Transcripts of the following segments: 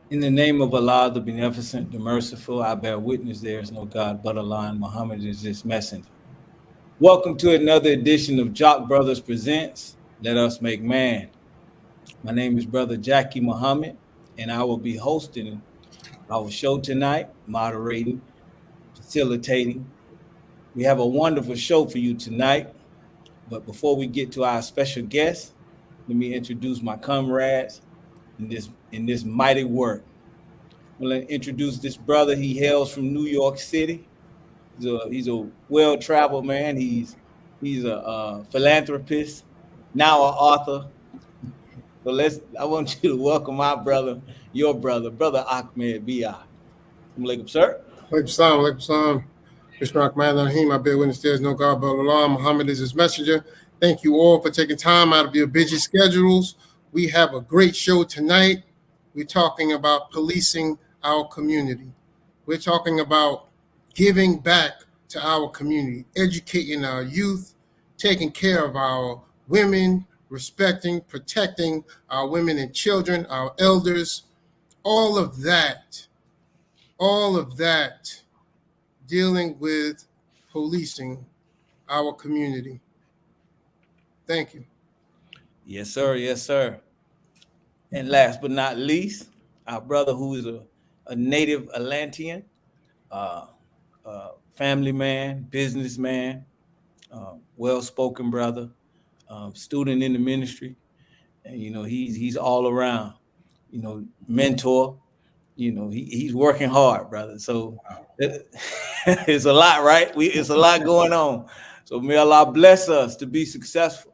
In the name of Allah, the Beneficent, the Merciful, I bear witness there is no God but Allah, and Muhammad is His messenger. Welcome to another edition of Jock Brothers Presents Let Us Make Man. My name is Brother Jackie Muhammad, and I will be hosting our show tonight, moderating, facilitating. We have a wonderful show for you tonight, but before we get to our special guest, let me introduce my comrades in this mighty work. I'm going to introduce this brother. He hails from New York City. He's a well-traveled man. He's a philanthropist, now an author. So I want you to welcome my brother, your brother, Brother Ahmed B.I. Alaikum, sir. Alaikum salam, alaikum salam. Mr. Rahman Rahim, I bear witness there is no God but Allah. Muhammad is his messenger. Thank you all for taking time out of your busy schedules. We have a great show tonight. We're talking about policing our community. We're talking about giving back to our community, educating our youth, taking care of our women, respecting, protecting our women and children, our elders, all of that dealing with policing our community. Thank you. Yes, sir. Yes, sir. And last but not least, our brother who is a native Atlantean, uh, family man, businessman, well-spoken brother, student in the ministry, and he's all around, mentor. He's working hard, brother. So it's a lot, right? It's a lot going on. So may Allah bless us to be successful.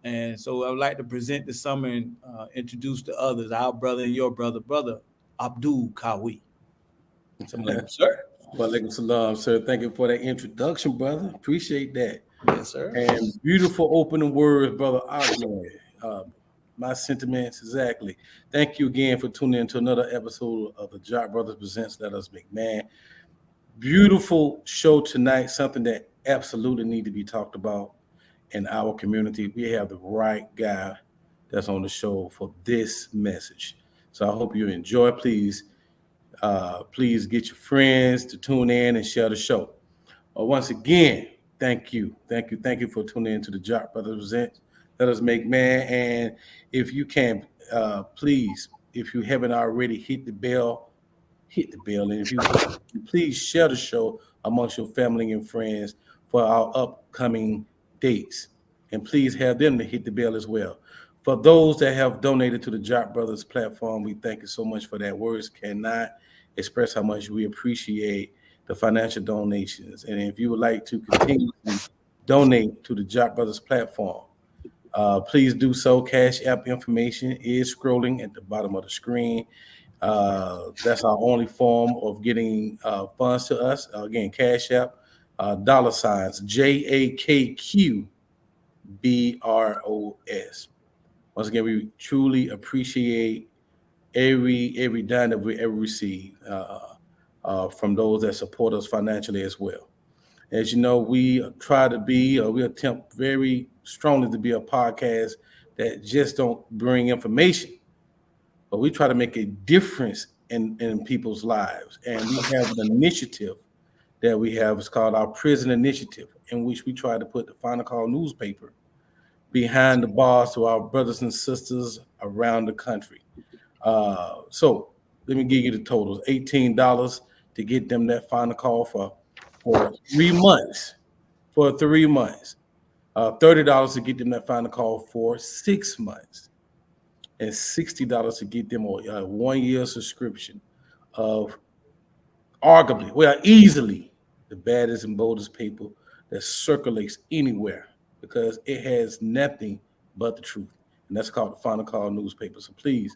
And so I would like to present the summer and introduce the others, our brother and your brother, Brother Abdul Kawi. Sir. Walaikum salam, sir. Thank you for that introduction, brother. Appreciate that. Yes, sir. And beautiful opening words, Brother Ahmed. My sentiments exactly. Thank you again for tuning in to another episode of the Jock Brothers Presents Let Us Make Man. Beautiful show tonight, something that absolutely need to be talked about in our community. We have the right guy that's on the show for this message. So I hope you enjoy. Please get your friends to tune in and share the show. Once again, thank you for tuning in to the Jock Brothers Presents Let Us Make Man. And if you can, please, if you haven't already, hit the bell. And if you please share the show amongst your family and friends for our upcoming dates. And please have them to hit the bell as well. For those that have donated to the Jock Brothers platform, we thank you so much for that. Words cannot express how much we appreciate the financial donations. And if you would like to continue to donate to the Jock Brothers platform, please do so. Cash App information is scrolling at the bottom of the screen. That's our only form of getting funds to us. Again, Cash App, $signs, JAKQBROS. Once again, we truly appreciate every dime that we ever receive from those that support us financially as well. As you know, we attempt very strongly to be a podcast that just don't bring information, but we try to make a difference in people's lives. And we have an initiative that we have. It's called our Prison Initiative, in which we try to put the Final Call newspaper behind the bars to our brothers and sisters around the country. So let me give you the totals. $18 to get them that Final Call for 3 months. For 3 months. $30 to get them that Final Call for 6 months. And $60 to get them a 1 year subscription of easily the baddest and boldest paper that circulates anywhere, because it has nothing but the truth. And that's called the Final Call newspaper. So please,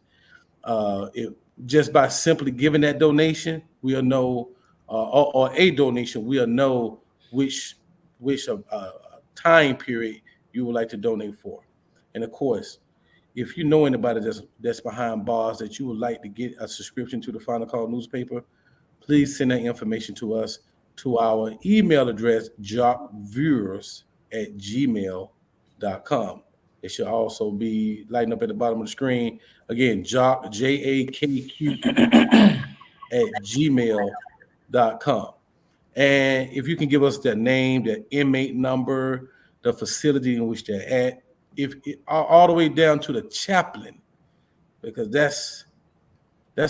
just by simply giving that donation, we'll know, or a donation, we'll know which time period you would like to donate for. And of course, if you know anybody that's behind bars that you would like to get a subscription to the Final Call newspaper, please send that information to us to our email address, jockviewers@gmail.com. It should also be lighting up at the bottom of the screen. Again, Jock, JAKQ at gmail.com. And if you can give us their name, their inmate number, the facility in which they're at, all the way down to the chaplain, because that's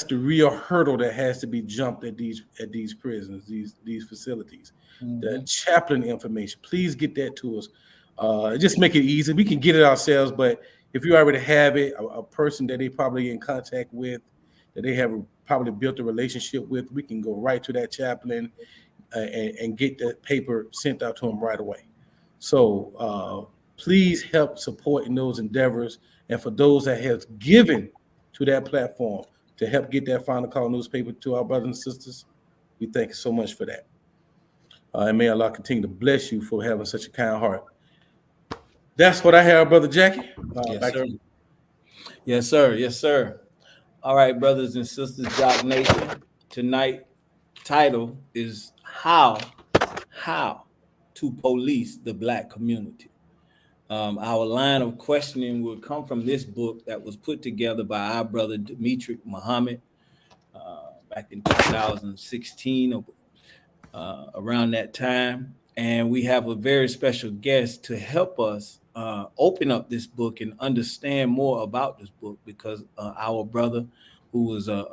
the real hurdle that has to be jumped at these prisons, these facilities. Mm-hmm. The chaplain information, please get that to us. Just make it easy. We can get it ourselves, but if you already have it, a person that they probably in contact with, that they have probably built a relationship with, we can go right to that chaplain and get that paper sent out to them right away. So please help support in those endeavors. And for those that have given to that platform to help get that Final Call newspaper to our brothers and sisters, we thank you so much for that. And may Allah continue to bless you for having such a kind heart. That's what I have, Brother Jackie. Yes, sir. Yes, sir. Yes, sir. All right, brothers and sisters, Jock Nation. Tonight, title is How to Police the Black Community. Our line of questioning will come from this book that was put together by our brother Demetric Muhammad back in 2016, around that time. And we have a very special guest to help us open up this book and understand more about this book, because our brother, who was an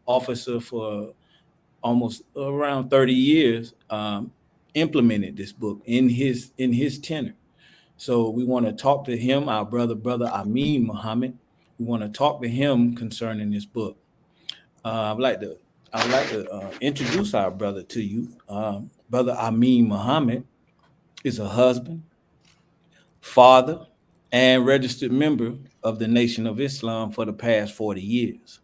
officer for almost around 30 years, implemented this book in his tenure. So we want to talk to him, our brother Amin Muhammad. We want to talk to him concerning this book. I'd like to introduce our brother to you. Brother Amin Muhammad is a husband, father, and registered member of the Nation of Islam for the past 40 years.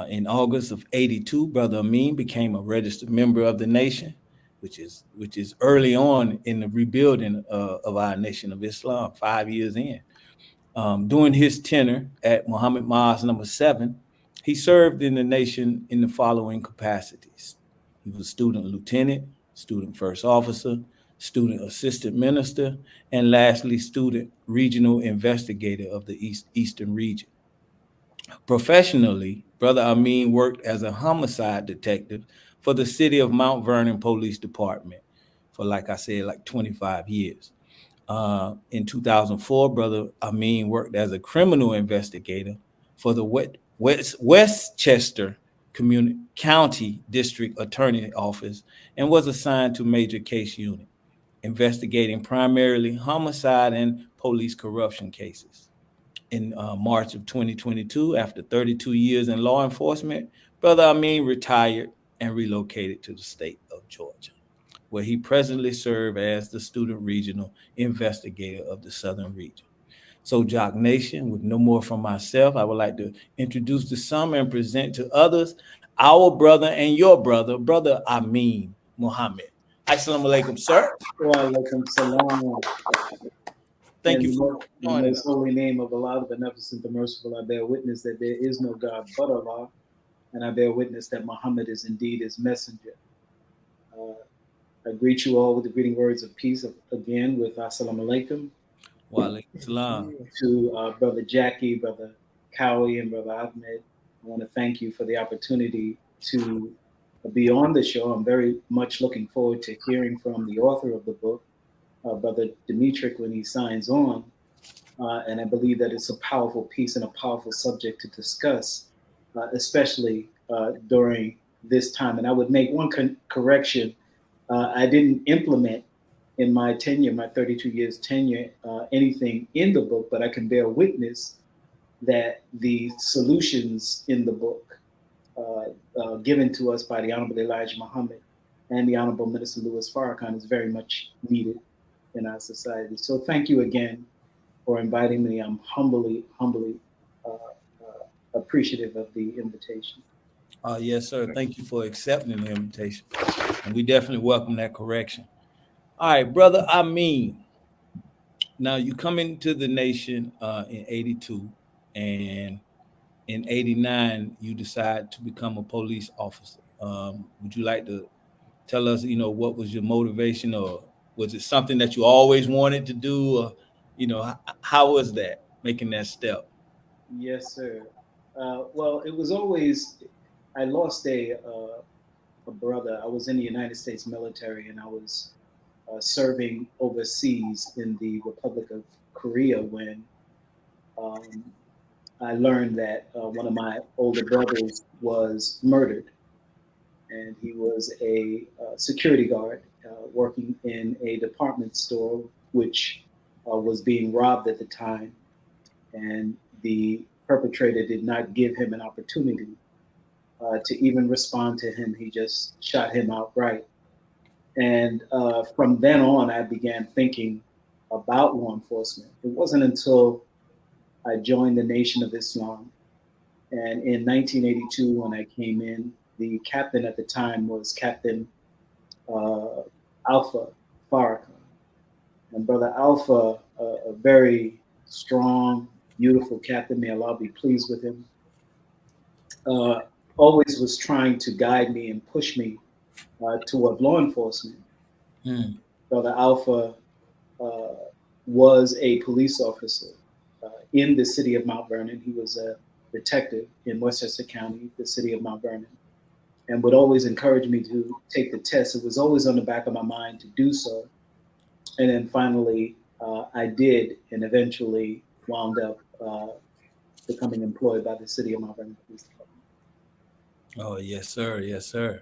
In August of '82, Brother Amin became a registered member of the Nation, which is early on in the rebuilding of our Nation of Islam, 5 years in. During his tenure at Muhammad Mosque number 7, he served in the Nation in the following capacities. He was student lieutenant, student first officer, student assistant minister, and lastly, student regional investigator of the Eastern region. Professionally, Brother Amin worked as a homicide detective for the City of Mount Vernon Police Department for, like I said, like 25 years. In 2004, Brother Amin worked as a criminal investigator for the Westchester County District Attorney Office and was assigned to Major Case Unit, investigating primarily homicide and police corruption cases. In March of 2022, after 32 years in law enforcement, Brother Amin retired and relocated to the state of Georgia, where he presently serves as the student regional investigator of the Southern region. So, Jock Nation, with no more from myself, I would like to introduce to some and present to others our brother and your brother, Brother Amin Muhammad. Assalamu alaikum, sir. Wa alaikum salam. Thank you for joining us. In the holy name of Allah, the Beneficent, the Merciful, I bear witness that there is no God but Allah, and I bear witness that Muhammad is indeed his messenger. I greet you all with the greeting words of peace again with Assalamu alaikum. Wa alaikum salam. To Brother Jackie, Brother Cowie, and Brother Ahmed, I want to thank you for the opportunity to be on the show. I'm very much looking forward to hearing from the author of the book, Brother Demetric, when he signs on. And I believe that it's a powerful piece and a powerful subject to discuss, especially during this time. And I would make one correction. I didn't implement in my tenure, my 32 years tenure, anything in the book, but I can bear witness that the solutions in the book given to us by the Honorable Elijah Muhammad and the Honorable Minister Louis Farrakhan is very much needed in our society. So thank you again for inviting me. I'm humbly appreciative of the invitation. Yes, sir. Thank you for accepting the invitation. And we definitely welcome that correction. All right, Brother Amin. Now, you come into the Nation in '82, and in '89, you decide to become a police officer. Would you like to tell us, what was your motivation, or was it something that you always wanted to do? Or, How was that, making that step? Yes, sir. Well, it was always, I lost a brother. I was in the United States military, and I was serving overseas in the Republic of Korea when um, I learned that one of my older brothers was murdered. And he was a security guard working in a department store, which was being robbed at the time. And the perpetrator did not give him an opportunity to even respond to him. He just shot him outright. And from then on, I began thinking about law enforcement. It wasn't until I joined the Nation of Islam. And in 1982, when I came in, the captain at the time was Captain Alpha Farrakhan. And Brother Alpha, a very strong, beautiful captain, may Allah be pleased with him, always was trying to guide me and push me toward law enforcement. Brother Alpha was a police officer in the city of Mount Vernon. He was a detective in Westchester County, the city of Mount Vernon, and would always encourage me to take the test. It was always on the back of my mind to do so. And then finally, I did, and eventually wound up becoming employed by the city of Mount Vernon Police Department. Oh, yes, sir. Yes, sir.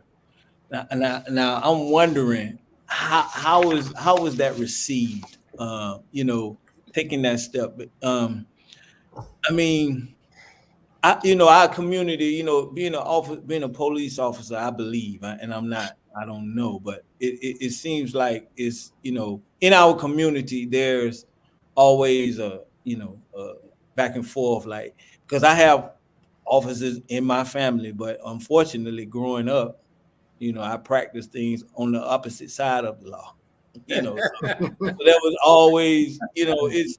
Now I'm wondering how was that received? Taking that step. I mean, our community, being a police officer, I believe, and I don't know, but it seems like it's, in our community, there's always a back and forth, like, because I have officers in my family, but unfortunately, growing up, I practiced things on the opposite side of the law. So that was always, it's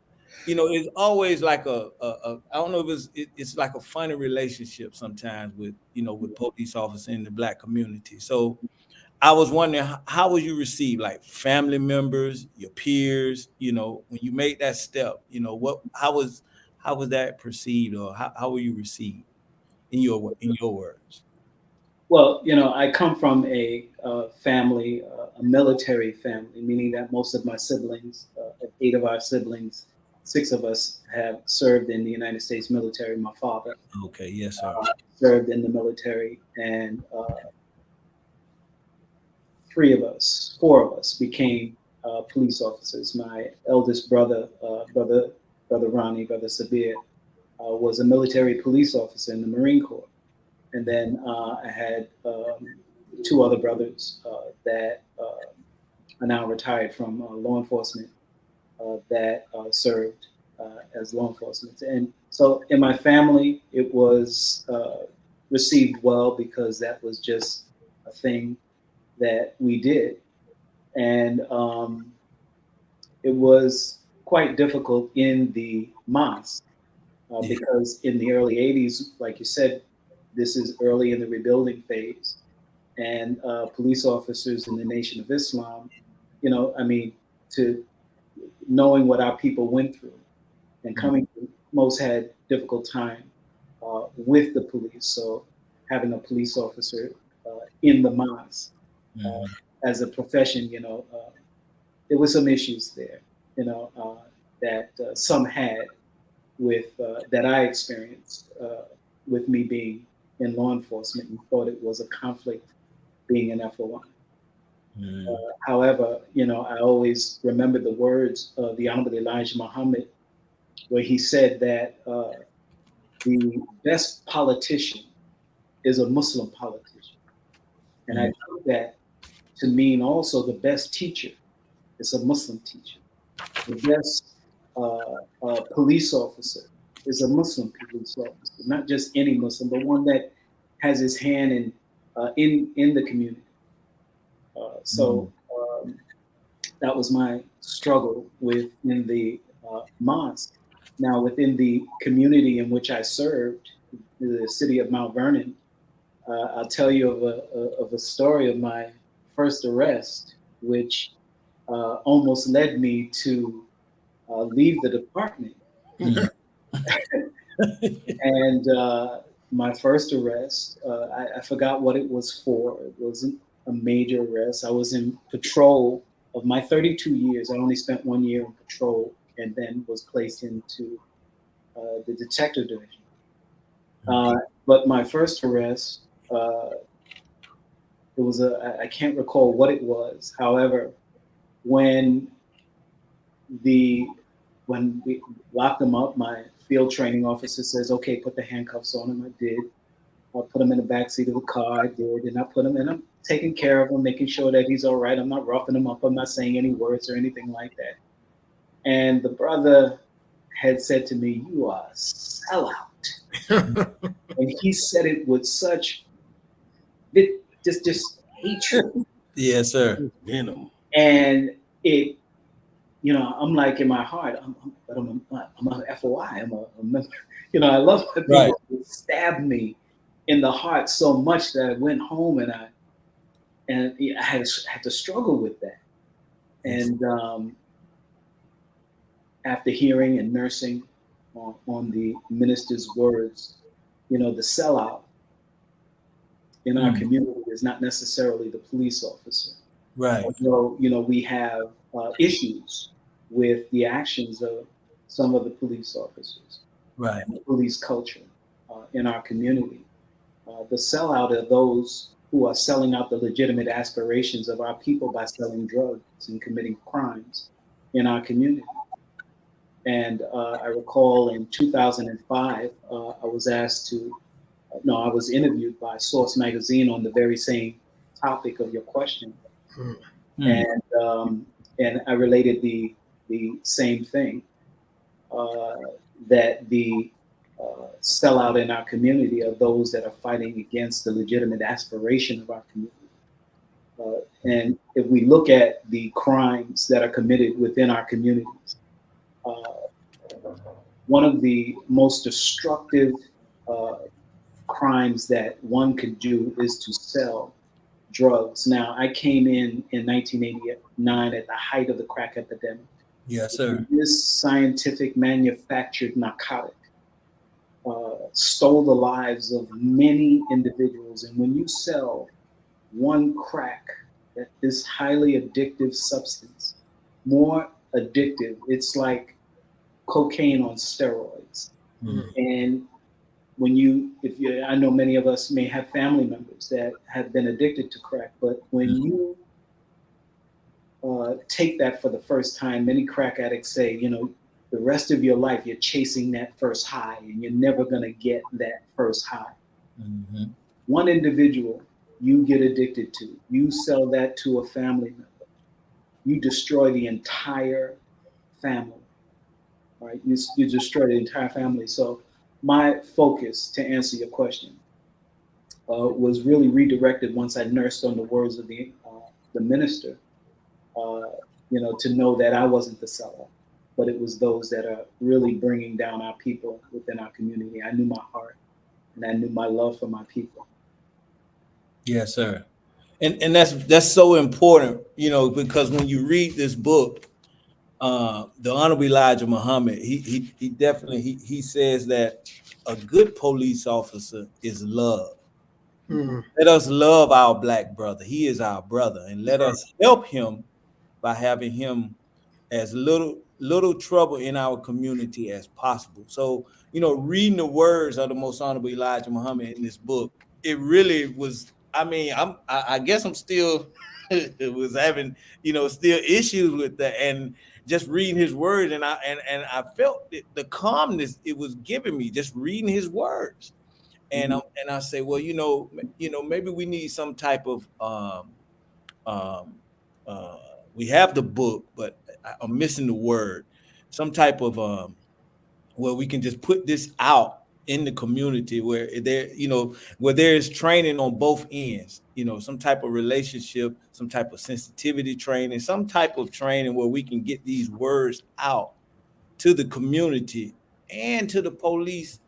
always like a I don't know if it's like a funny relationship sometimes with police officers in the Black community. So I was wondering, how was you received, like family members, your peers, when you made that step, how was that perceived, or how were you received in your words? Well, I come from a family, a military family, meaning that most of my siblings, 8 of our siblings, 6 of us have served in the United States military. My father Okay, yes, sir. Served in the military, and 4 of us became police officers. My eldest brother, brother Ronnie, brother Sabir, was a military police officer in the Marine Corps. And then I had 2 other brothers that are now retired from law enforcement that served as law enforcement. And so in my family, it was received well, because that was just a thing that we did. And it was quite difficult in the mosque because in the early 80s, like you said, this is early in the rebuilding phase, and police officers in the Nation of Islam, to knowing what our people went through and coming through, most had difficult time with the police. So having a police officer in the mosque as a profession, there were some issues there, that some had with that I experienced with me being in law enforcement, and thought it was a conflict being an FOI. However, I always remember the words of the Honorable Elijah Muhammad, where he said that the best politician is a Muslim politician. And I took that to mean also the best teacher is a Muslim teacher. The best police officer is a Muslim police officer, not just any Muslim, but one that has his hand in the community. So that was my struggle within the mosque. Now, within the community in which I served, the city of Mount Vernon, I'll tell you of a story of my first arrest, which almost led me to leave the department. Mm. And my first arrest, I forgot what it was for. It wasn't a major arrest. I was in patrol. Of my 32 years, I only spent 1 year in patrol and then was placed into the detective division. But my first arrest, it was I can't recall what it was. However, when we locked them up, my field training officer says, "Okay, put the handcuffs on him." I did. I put him in the back seat of the car. I did, and I put him in. I'm taking care of him, making sure that he's all right. I'm not roughing him up. I'm not saying any words or anything like that. And the brother had said to me, "You are a sellout," and he said it with such just hatred. Yes, sir. Venom. And it, I'm like in my heart, I'm a FOI. I'm a member. I love when people stab me in the heart so much that I went home and I had to struggle with that. And after hearing and nursing on the minister's words, the sellout in our community is not necessarily the police officer. Right. Although, we have issues with the actions of some of the police officers. Right. And the police culture in our community. The sellout are those who are selling out the legitimate aspirations of our people by selling drugs and committing crimes in our community. And I recall in 2005, I was interviewed by Source Magazine on the very same topic of your question. And I related the same thing, that the sellout in our community are those that are fighting against the legitimate aspiration of our community. And if we look at the crimes that are committed within our communities, one of the most destructive crimes that one could do is to sell drugs. Now, I came in 1989 at the height of the crack epidemic. Yes, sir. This scientific manufactured narcotic stole the lives of many individuals. And when you sell one crack, this highly addictive substance, more addictive, it's like cocaine on steroids. And I know many of us may have family members that have been addicted to crack, but when you take that for the first time, many crack addicts say, the rest of your life, you're chasing that first high and you're never going to get that first high. One individual you get addicted to, you sell that to a family member, you destroy the entire family, right? You destroy the entire family. So my focus, to answer your question, was really redirected once I nursed on the words of the minister, to know that I wasn't the seller, but it was those that are really bringing down our people within our community. I knew my heart and I knew my love for my people. Yes, sir. And that's so important, because when you read this book, the Honorable Elijah Muhammad, he definitely he says that a good police officer is love. Let us love our black brother. He is our brother, and let us help him by having him as little trouble in our community as possible. So, reading the words of the Most Honorable Elijah Muhammad in this book, it really was. I mean, I guess I'm still was having still issues with that, and just reading his words, and I felt the calmness it was giving me just reading his words, and I say, well, maybe we need some type of we have the book, but I'm missing the word, some type of where we can just put this out in the community where where there is training on both ends, some type of relationship, some type of sensitivity training, some type of training where we can get these words out to the community and to the police,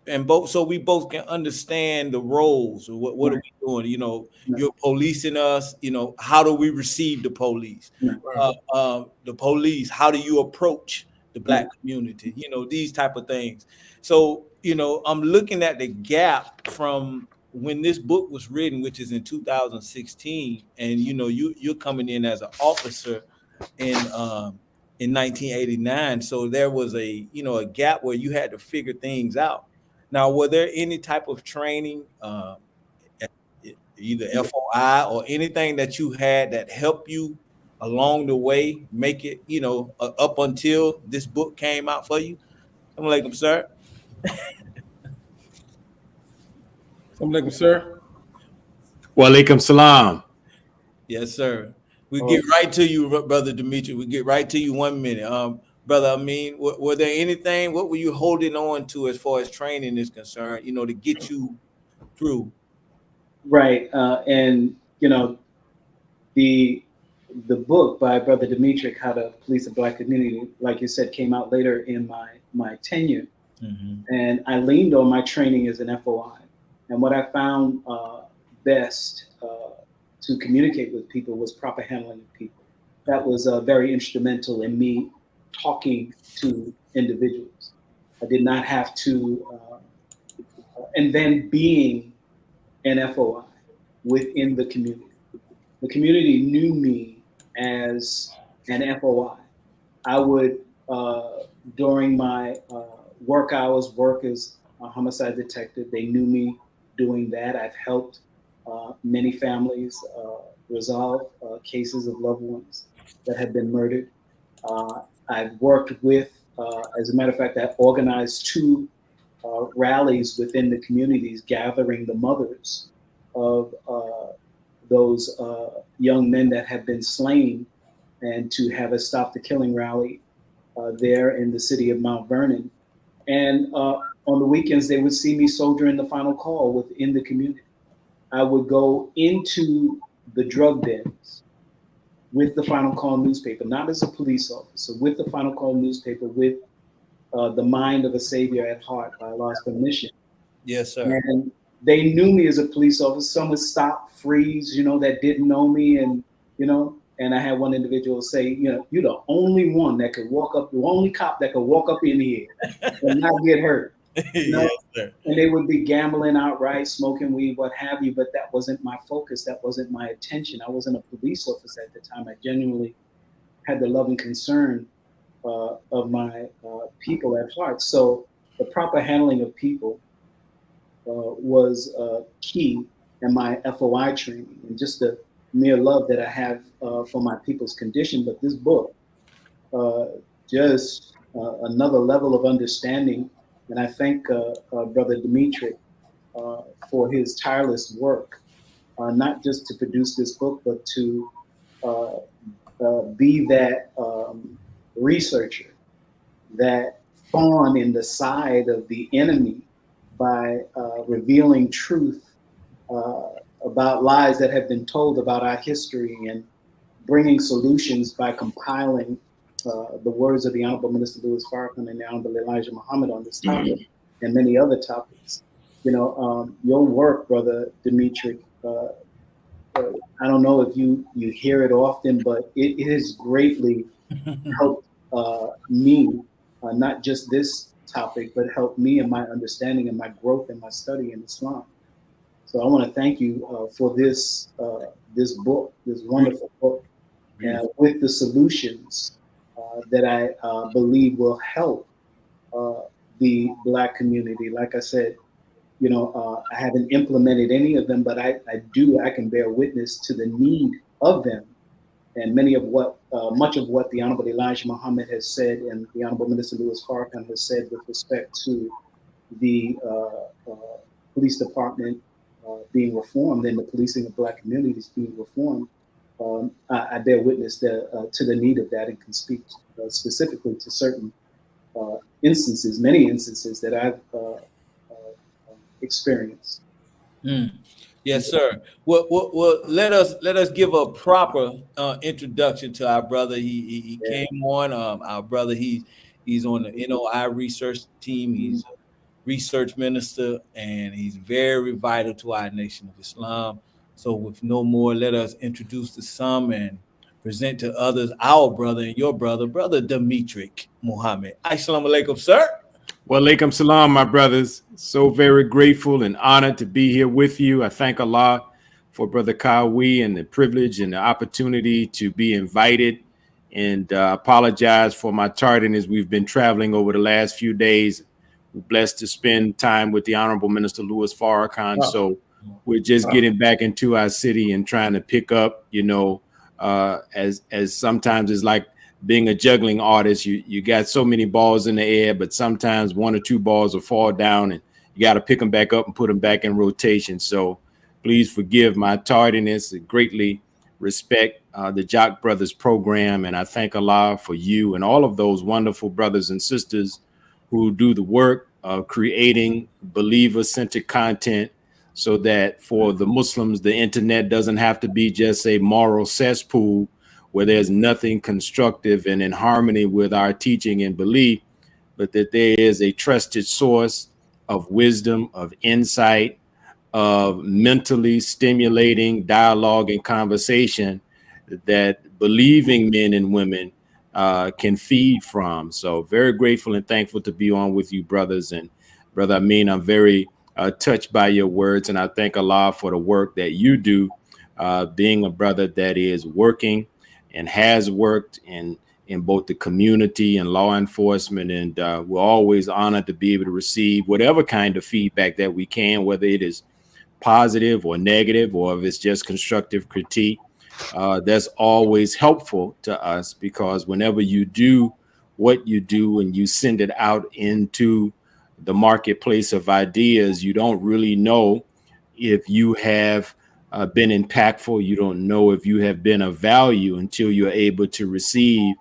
and both, so we both can understand the roles. What are we doing? You know, you're policing us. You know, how do we receive the police? The police. How do you approach the Black community? You know, these type of things. So, you know, I'm looking at the gap from when this book was written, which is in 2016, and you know, you're coming in as an officer in 1989. So there was a, you know, a gap where you had to figure things out. Now, were there any type of training, either FOI or anything that you had that helped you along the way, make it, you know, up until this book came out for you? Assalamu alaikum, sir. Assalamu alaikum, sir. Wa alaikum salam. Yes, sir. We get right to you, Brother Dimitri. We get right to you 1 minute. Brother, I mean, were there anything, what were you holding on to as far as training is concerned, you know, to get you through? Right. And, you know, the book by Brother Dimitri, How to Police the Black Community, like you said, came out later in my tenure. And I leaned on my training as an FOI. And what I found best to communicate with people was proper handling of people. That was very instrumental in me talking to individuals. I did not have to, and then being an FOI within the community. The community knew me as an FOI. I would, during my work hours, work as a homicide detective. They knew me doing that. I've helped many families resolve cases of loved ones that have been murdered. I've worked with, as a matter of fact, I organized 2 rallies within the communities, gathering the mothers of those young men that have been slain, and to have a Stop the Killing rally there in the city of Mount Vernon. And on the weekends, they would see me soldiering the final call within the community. I would go into the drug dens with the Final Call newspaper, not as a police officer, with the Final Call newspaper, with the mind of a savior at heart, by Allah's permission. Yes, sir. And they knew me as a police officer. Some would stop, freeze, you know, that didn't know me. And, you know, and I had one individual say, you know, you're the only one that could walk up, the only cop that could walk up in here and not get hurt. You know? Yes, sir. And they would be gambling outright, smoking weed, what have you, but that wasn't my focus. That wasn't my attention. I wasn't a police officer at the time. I genuinely had the love and concern of my people at heart. So the proper handling of people was key in my FOI training, and just the mere love that I have for my people's condition. But this book, just another level of understanding. And I thank Brother Dimitri for his tireless work, not just to produce this book, but to be that researcher, that thorn in the side of the enemy, by revealing truth about lies that have been told about our history, and bringing solutions by compiling the words of the Honorable Minister Louis Farrakhan and the Honorable Elijah Muhammad on this topic and many other topics. You know, your work, Brother Dimitri, I don't know if you hear it often, but it has greatly helped me, not just this topic, but helped me in my understanding and my growth and my study in Islam. So I want to thank you for this this book, this wonderful book, with the solutions that I believe will help the Black community. Like I said, you know, I haven't implemented any of them, but I can bear witness to the need of them. And much of what the Honorable Elijah Muhammad has said, and the Honorable Minister Louis Farrakhan has said with respect to the police department being reformed and the policing of Black communities being reformed, I bear witness to the need of that, and can speak specifically to certain instances, many instances that I've experienced. Yes, sir. Well, let us give a proper introduction to our brother. He came on. Our brother, he's on the NOI research team. He's research minister, and he's very vital to our nation of Islam. So with no more, let us introduce to some and present to others our brother and your brother, Brother Demetric Muhammad. Assalamu alaikum, sir. Well, alaikum salam, my brothers. So very grateful and honored to be here with you. I thank Allah for Brother Kawi and the privilege and the opportunity to be invited, and apologize for my tardiness. We've been traveling over the last few days. We're blessed to spend time with the Honorable Minister Louis Farrakhan. So we're just getting back into our city and trying to pick up, as sometimes it's like being a juggling artist. You got so many balls in the air, but sometimes one or two balls will fall down and you got to pick them back up and put them back in rotation. So please forgive my tardiness. I greatly respect the Jock Brothers program, and I thank Allah for you and all of those wonderful brothers and sisters who do the work of creating believer-centered content, so that for the Muslims, the internet doesn't have to be just a moral cesspool where there's nothing constructive and in harmony with our teaching and belief, but that there is a trusted source of wisdom, of insight, of mentally stimulating dialogue and conversation that believing men and women can feed from. So very grateful and thankful to be on with you, brothers. And Brother Amin, I'm very touched by your words, and I thank Allah for the work that you do, being a brother that is working and has worked in both the community and law enforcement. And we're always honored to be able to receive whatever kind of feedback that we can, whether it is positive or negative, or if it's just constructive critique. That's always helpful to us, because whenever you do what you do and you send it out into the marketplace of ideas, you don't really know if you have been impactful. You don't know if you have been of value until you're able to receive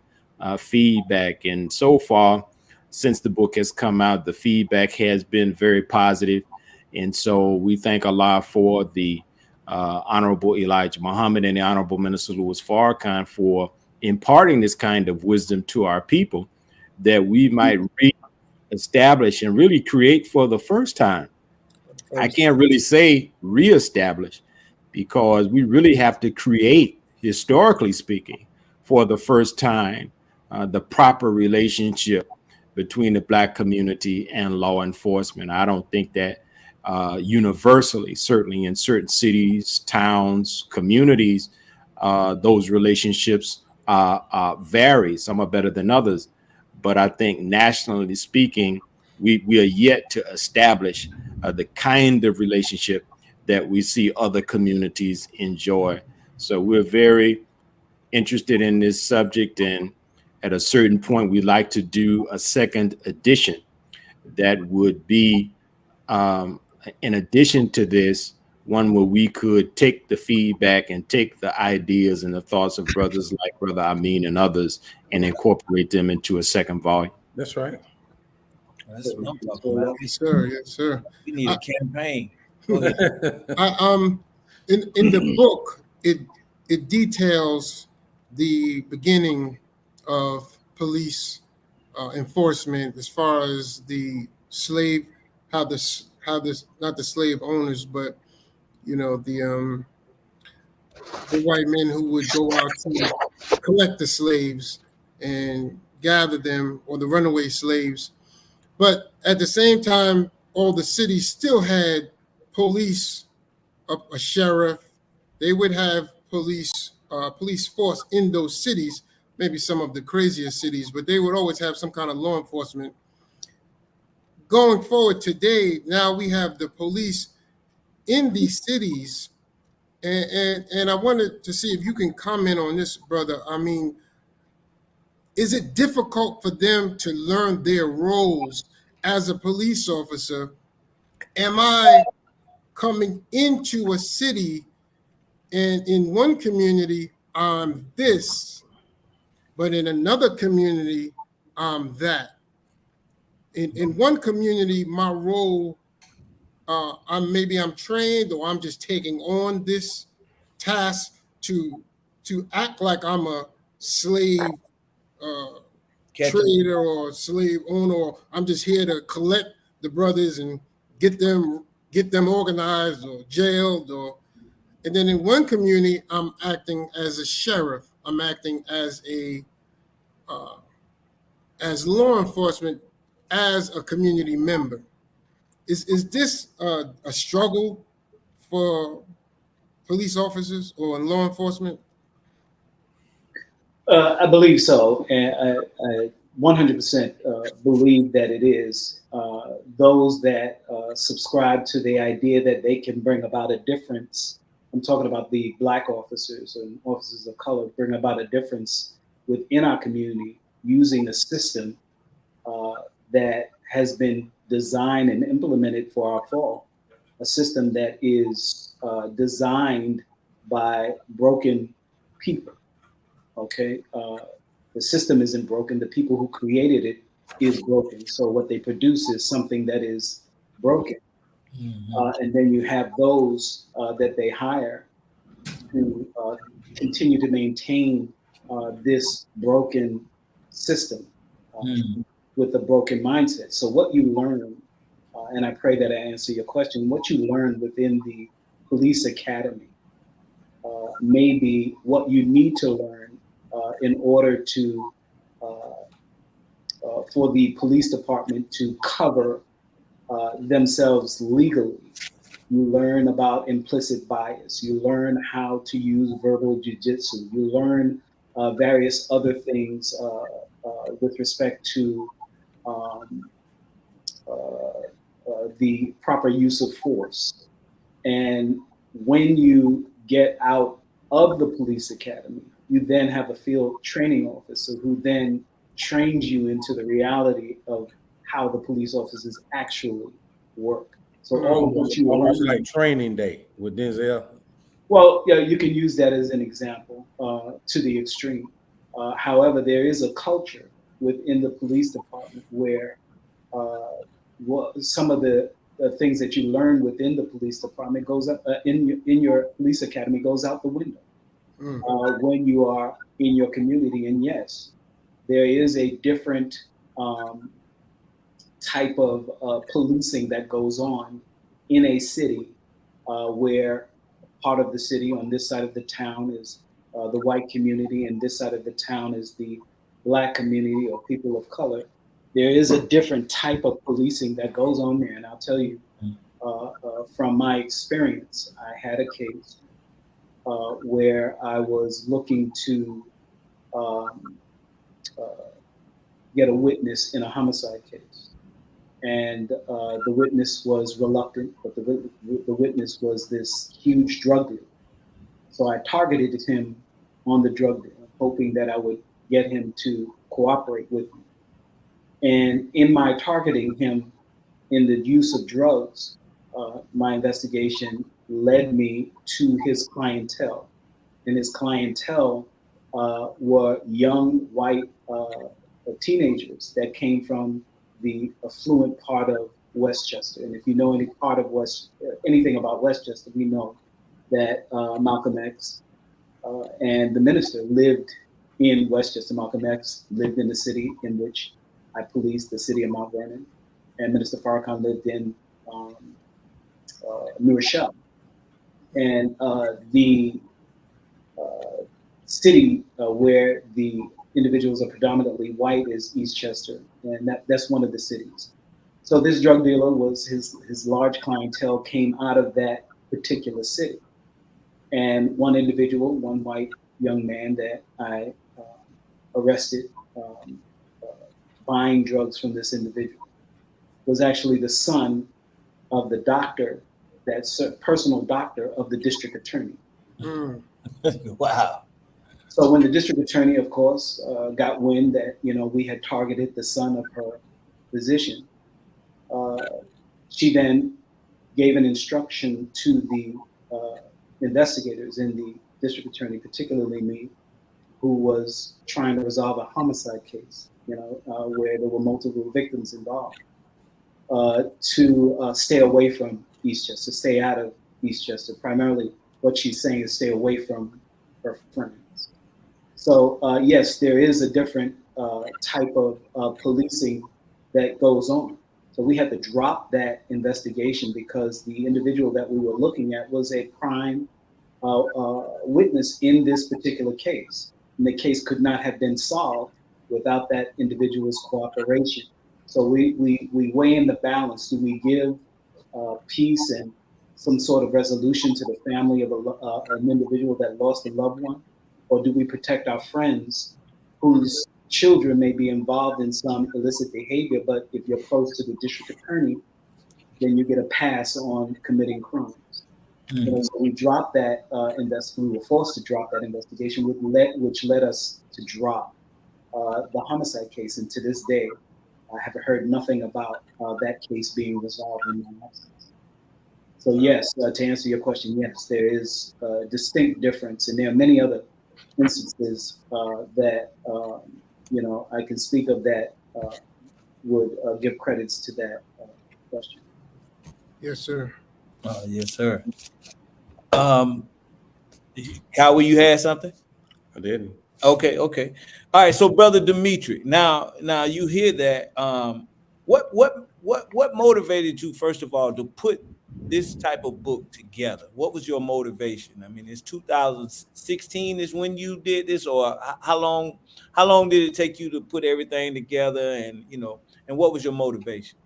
feedback. And so far, since the book has come out, the feedback has been very positive. And so we thank Allah for the Honorable Elijah Muhammad and the Honorable Minister Louis Farrakhan for imparting this kind of wisdom to our people, that we might re-establish and really create for the first time. I can't really say reestablish, because we really have to create, historically speaking, for the first time, the proper relationship between the Black community and law enforcement. I don't think that universally, certainly in certain cities, towns, communities, those relationships vary. Some are better than others. But I think nationally speaking, we are yet to establish the kind of relationship that we see other communities enjoy. So we're very interested in this subject, and at a certain point, we'd like to do a second edition that would be, in addition to this, one where we could take the feedback and take the ideas and the thoughts of brothers like Brother Amin and others and incorporate them into a second volume. That's right. That's what I'm talking about. Yes, sir. Yes, sir. We need a campaign. In the book, it details the beginning of police enforcement, as far as the slave, how this not the slave owners, but the white men who would go out to collect the slaves and gather them, or the runaway slaves. But at the same time, all the cities still had police, a sheriff. They would have police force in those cities, maybe some of the crazier cities, but they would always have some kind of law enforcement. Going forward today, now we have the police in these cities, and I wanted to see if you can comment on this, brother. I mean, is it difficult for them to learn their roles as a police officer? Am I coming into a city and in one community I'm this, but in another community I'm that? In one community, my role, I'm trained, or I'm just taking on this task to act like I'm a slave trader or slave owner, or I'm just here to collect the brothers and get them organized or jailed, and then in one community I'm acting as a sheriff. I'm acting as as law enforcement, as a community member. Is this a struggle for police officers or law enforcement? I believe so, and I 100% believe that it is. Those that subscribe to the idea that they can bring about a difference, I'm talking about the Black officers and officers of color, bring about a difference within our community using a system that has been designed and implemented for our fall, a system that is designed by broken people. Okay, the system isn't broken. The people who created it is broken. So what they produce is something that is broken. And then you have those that they hire to continue to maintain this broken system with a broken mindset. So what you learn, and I pray that I answer your question, what you learn within the police academy may be what you need to learn in order to, for the police department to cover themselves legally. You learn about implicit bias. You learn how to use verbal jujitsu. You learn various other things with respect to the proper use of force. And when you get out of the police academy, you then have a field training officer who then trains you into the reality of how the police officers actually work. So all of what you almost learn, like Training Day with Denzel. well, yeah, you can use that as an example to the extreme. However, there is a culture within the police department where some of the things that you learn within the police department goes up in your police academy goes out the window when you are in your community. And yes, there is a different type of policing that goes on in a city where part of the city on this side of the town is the white community and this side of the town is the Black community or people of color. There is a different type of policing that goes on there. And I'll tell you, from my experience, I had a case where I was looking to get a witness in a homicide case. And the witness was reluctant, but the witness was this huge drug dealer. So I targeted him on the drug deal, hoping that I would get him to cooperate with me. And in my targeting him in the use of drugs, my investigation led me to his clientele. And his clientele were young white teenagers that came from the affluent part of Westchester. And if you know anything about Westchester, we know that Malcolm X and the minister lived in Westchester. Malcolm X lived in the city in which I policed, the city of Mount Vernon, and Minister Farrakhan lived in New Rochelle. And the city where the individuals are predominantly white is Eastchester, and that's one of the cities. So this drug dealer was his large clientele came out of that particular city. And one individual, one white young man that I arrested buying drugs from this individual was actually the son of the doctor, that's personal doctor of the district attorney. Wow. So when the district attorney, of course, got wind that we had targeted the son of her physician, she then gave an instruction to the investigators in the district attorney, particularly me, who was trying to resolve a homicide case, where there were multiple victims involved, to stay away from Eastchester, stay out of Eastchester. Primarily, what she's saying is stay away from her friends. So yes, there is a different type of policing that goes on. but we had to drop that investigation because the individual that we were looking at was a prime witness in this particular case. And the case could not have been solved without that individual's cooperation. So we weigh in the balance. Do we give peace and some sort of resolution to the family of an individual that lost a loved one? Or do we protect our friends whose children may be involved in some illicit behavior, but if you're close to the district attorney, then you get a pass on committing crimes? You know, so we dropped that we were forced to drop that investigation, which led us to drop the homicide case. And to this day, I have heard nothing about that case being resolved in my absence. So yes, to answer your question, yes, there is a distinct difference, and there are many other instances that you know, I can speak of that would give credits to that question. Yes, sir. Yes, sir. Howie, you had something? I didn't. Okay. All right. So, Brother Dimitri, now you hear that. What motivated you, first of all, to put this type of book together? What was your motivation? I mean, it's 2016 is when you did this, or how long did it take you to put everything together? And and what was your motivation?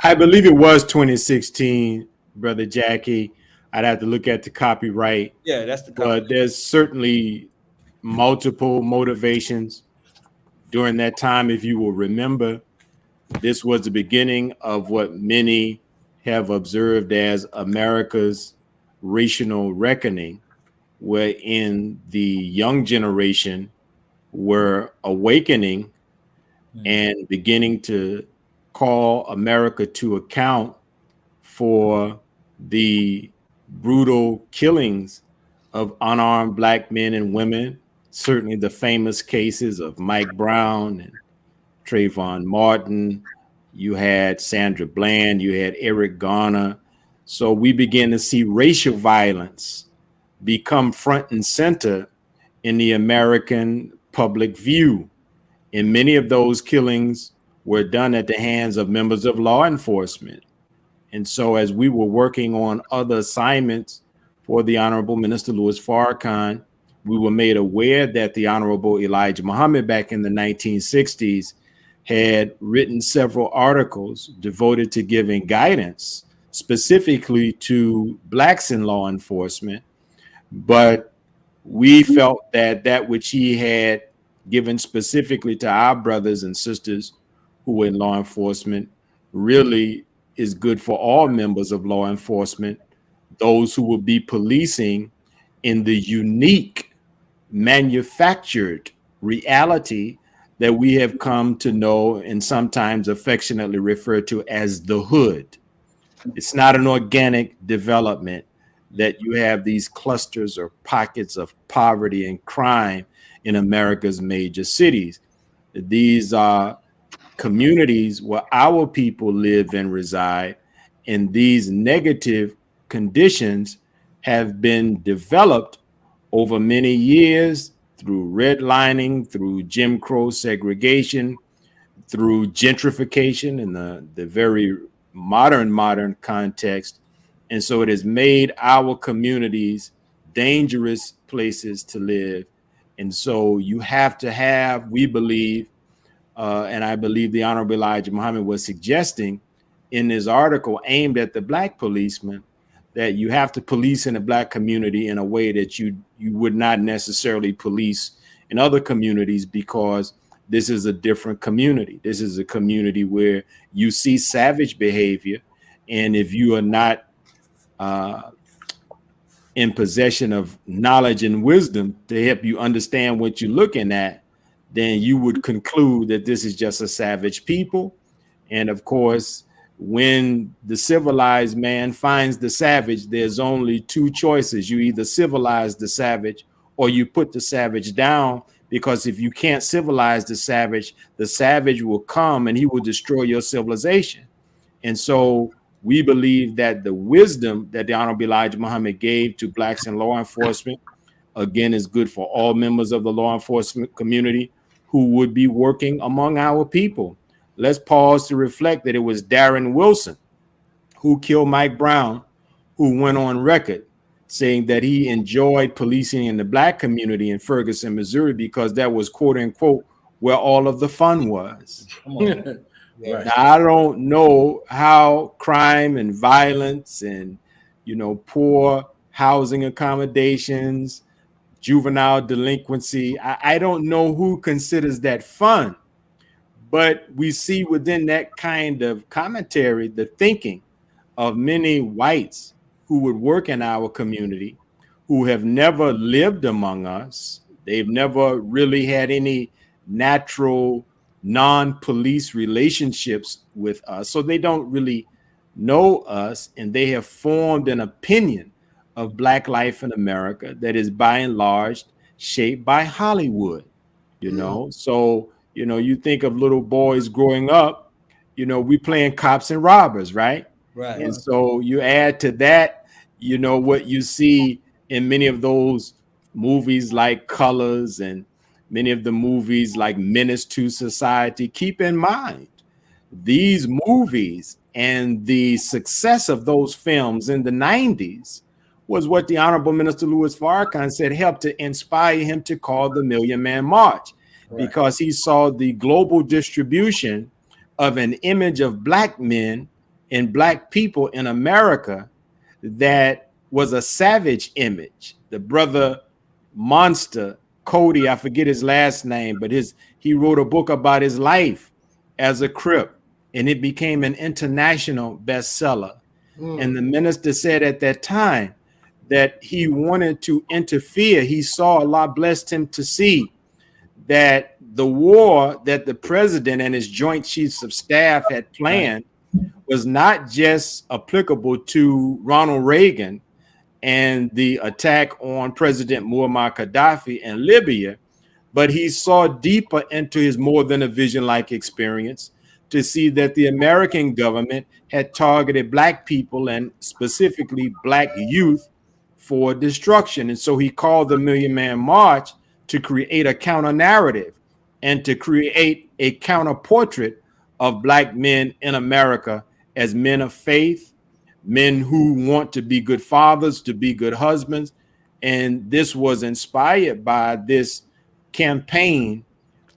I believe it was 2016, Brother Jackie. I'd have to look at the copyright. Yeah, that's the copyright. But there's certainly multiple motivations during that time. If you will remember, this was the beginning of what many have observed as America's racial reckoning, wherein the young generation were awakening and beginning to call America to account for the brutal killings of unarmed Black men and women. Certainly the famous cases of Mike Brown and Trayvon Martin. You had Sandra Bland, you had Eric Garner. So we began to see racial violence become front and center in the American public view. And many of those killings were done at the hands of members of law enforcement. And so as we were working on other assignments for the Honorable Minister Louis Farrakhan, we were made aware that the Honorable Elijah Muhammad back in the 1960s had written several articles devoted to giving guidance specifically to Blacks in law enforcement. But we felt that that which he had given specifically to our brothers and sisters who were in law enforcement really is good for all members of law enforcement, those who will be policing in the unique manufactured reality that we have come to know and sometimes affectionately refer to as the hood. It's not an organic development that you have these clusters or pockets of poverty and crime in America's major cities. These are communities where our people live and reside, and these negative conditions have been developed over many years through redlining, through Jim Crow segregation, through gentrification in the very modern context. And so it has made our communities dangerous places to live. And so you have to have, we believe, and I believe the Honorable Elijah Muhammad was suggesting in this article aimed at the Black policeman, that you have to police in the Black community in a way that you would not necessarily police in other communities, because this is a different community. This is a community where you see savage behavior. And if you are not in possession of knowledge and wisdom to help you understand what you're looking at, then you would conclude that this is just a savage people. And of course, when the civilized man finds the savage, there's only two choices. You either civilize the savage or you put the savage down, because if you can't civilize the savage will come and he will destroy your civilization. And so we believe that the wisdom that the Honorable Elijah Muhammad gave to Blacks in law enforcement, again, is good for all members of the law enforcement community who would be working among our people. let's pause to reflect that it was Darren Wilson who killed Mike Brown, who went on record saying that he enjoyed policing in the black community in Ferguson, Missouri, because that was, quote unquote, where all of the fun was. Come on. Yeah. Right. Now, I don't know how crime and violence and, poor housing accommodations, juvenile delinquency, I don't know who considers that fun. But we see within that kind of commentary the thinking of many whites who would work in our community, who have never lived among us. They've never really had any natural non-police relationships with us. So they don't really know us, and they have formed an opinion of Black life in America that is by and large shaped by Hollywood, So, you think of little boys growing up, we playing cops and robbers, right? Right. And so you add to that, what you see in many of those movies like Colors and many of the movies like Menace to Society. Keep in mind, these movies and the success of those films in the 90s was what the Honorable Minister Louis Farrakhan said helped to inspire him to call the Million Man March, because he saw the global distribution of an image of Black men and Black people in America that was a savage image. The brother Monster, Cody, I forget his last name, but he wrote a book about his life as a Crip, and it became an international bestseller. And the minister said at that time that he wanted to interfere. He saw, Allah blessed him to see that the war that the president and his joint chiefs of staff had planned was not just applicable to Ronald Reagan and the attack on President Muammar Gaddafi in Libya, but he saw deeper into his more than a vision-like experience to see that the American government had targeted Black people and specifically Black youth for destruction. And so he called the Million Man March to create a counter narrative and to create a counter portrait of Black men in America as men of faith, men who want to be good fathers, to be good husbands. And this was inspired by this campaign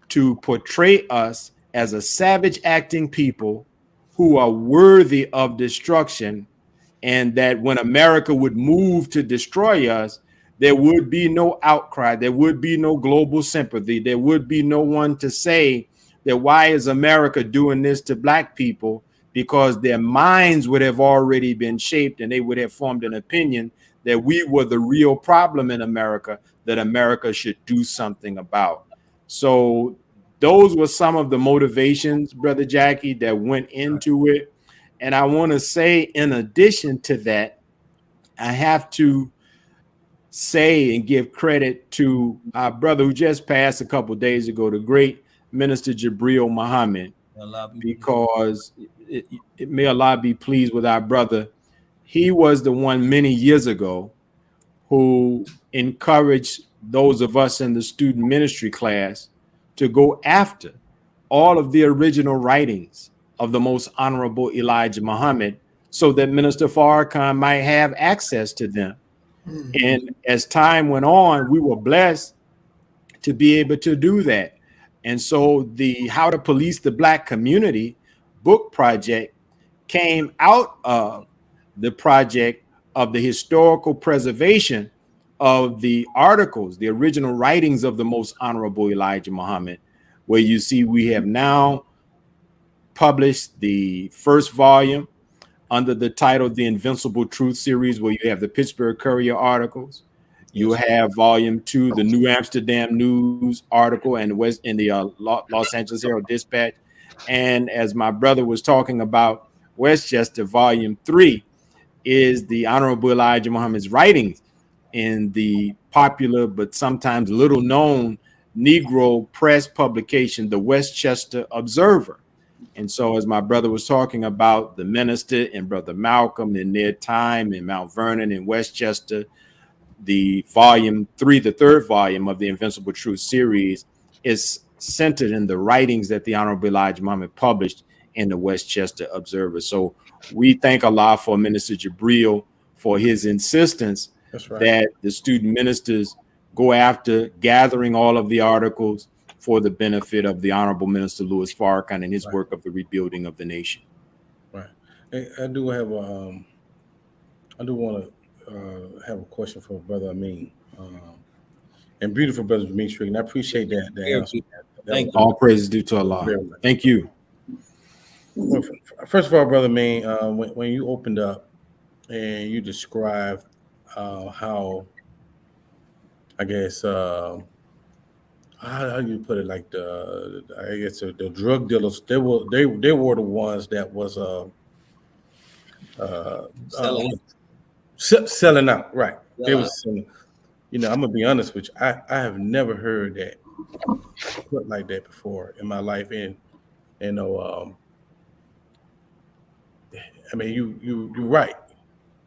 to portray us as a savage acting people who are worthy of destruction, and that when America would move to destroy us, there would be no outcry, there would be no global sympathy, there would be no one to say that why is America doing this to Black people, because their minds would have already been shaped and they would have formed an opinion that we were the real problem in America, that America should do something about. So those were some of the motivations, Brother Jackie, that went into it. And I want to say, in addition to that, I have to say and give credit to our brother who just passed a couple of days ago, the great Minister Jabril Muhammad, because may Allah be pleased with our brother. He was the one many years ago who encouraged those of us in the student ministry class to go after all of the original writings of the Most Honorable Elijah Muhammad so that Minister Farrakhan might have access to them. And as time went on, we were blessed to be able to do that. And so the How to Police the Black Community book project came out of the project of the historical preservation of the articles, the original writings of the Most Honorable Elijah Muhammad, where you see we have now published the first volume under the title The Invincible Truth Series, where you have the Pittsburgh Courier articles. You have volume 2, the New Amsterdam News article, and the Los Angeles Herald Dispatch. And as my brother was talking about, Westchester, volume 3 is the Honorable Elijah Muhammad's writings in the popular but sometimes little known Negro press publication, the Westchester Observer. And so as my brother was talking about the minister and Brother Malcolm in their time in Mount Vernon and Westchester, the volume 3, the third volume of the Invincible Truth series, is centered in the writings that the Honorable Elijah Muhammad published in the Westchester Observer. So we thank Allah for Minister Jabril for his insistence that the student ministers go after gathering all of the articles for the benefit of the Honorable Minister Louis Farrakhan and his work of the rebuilding of the nation. Right. I do want to have a question for Brother Amin. And beautiful Brother Dimitri, and I appreciate that. Thank you. All praises due to Allah. Thank you. Well, first of all, Brother Amin, when you opened up and you described how, I guess, how do you put it? Like the drug dealers, they were the ones that was selling out, right? They was selling. I'm gonna be honest with you. I have never heard that put like that before in my life, and I mean you're right,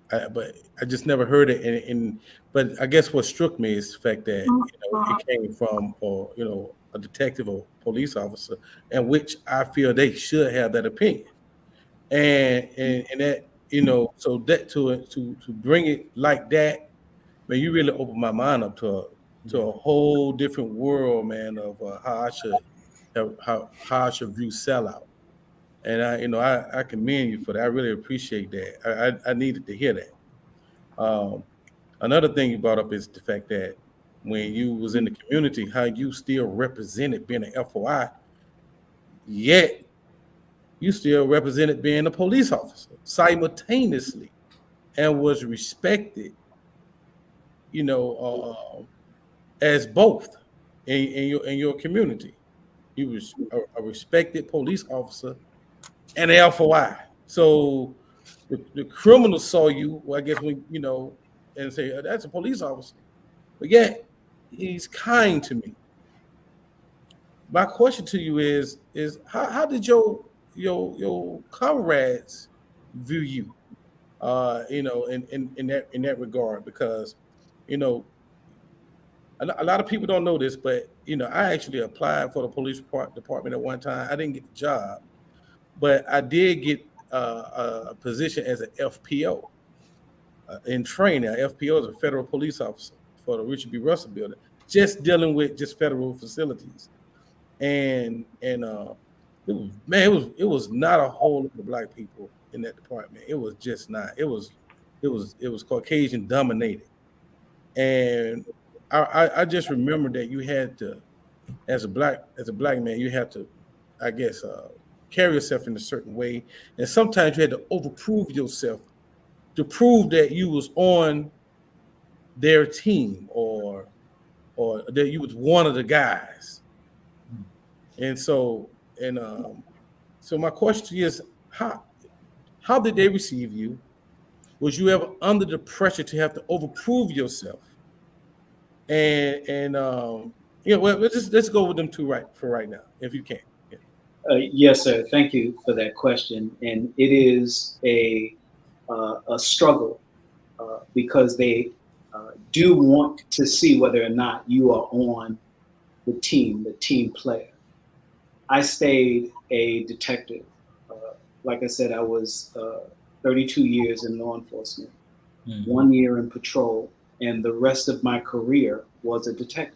but I just never heard it. But I guess what struck me is the fact that it came from a detective or police officer, and which I feel they should have that opinion, and that so that to bring it like that. Man, you really opened my mind up to a whole different world, man, of how I should view sellout. And I commend you for that. I really appreciate that. I needed to hear that. Another thing you brought up is the fact that when you was in the community, how you still represented being an FOI, yet you still represented being a police officer simultaneously, and was respected. As both in your community. He was a respected police officer and an FOI. So the criminals saw you, well, I guess, when and say, that's a police officer. But yet he's kind to me. My question to you is how did your comrades view you? In that regard, because a lot of people don't know this, but I actually applied for the police department at one time. I didn't get the job, but I did get a position as an FPO in training. FPO is a federal police officer for the Richard B. Russell building, just dealing with just federal facilities, and it was not a whole lot of black people in that department. It was just not. It was Caucasian dominated, and I just remember that you had to, as a black man, you had to, I guess, carry yourself in a certain way, and sometimes you had to overprove yourself to prove that you was on their team or that you was one of the guys. And so my question is, how did they receive you? Was you ever under the pressure to have to overprove yourself? And let's go with them two right now, if you can. Yeah. Yes, sir. Thank you for that question. And it is a struggle because they do want to see whether or not you are on the team player. I stayed a detective. Like I said, I was 32 years in law enforcement, 1 year in patrol, and the rest of my career was a detective.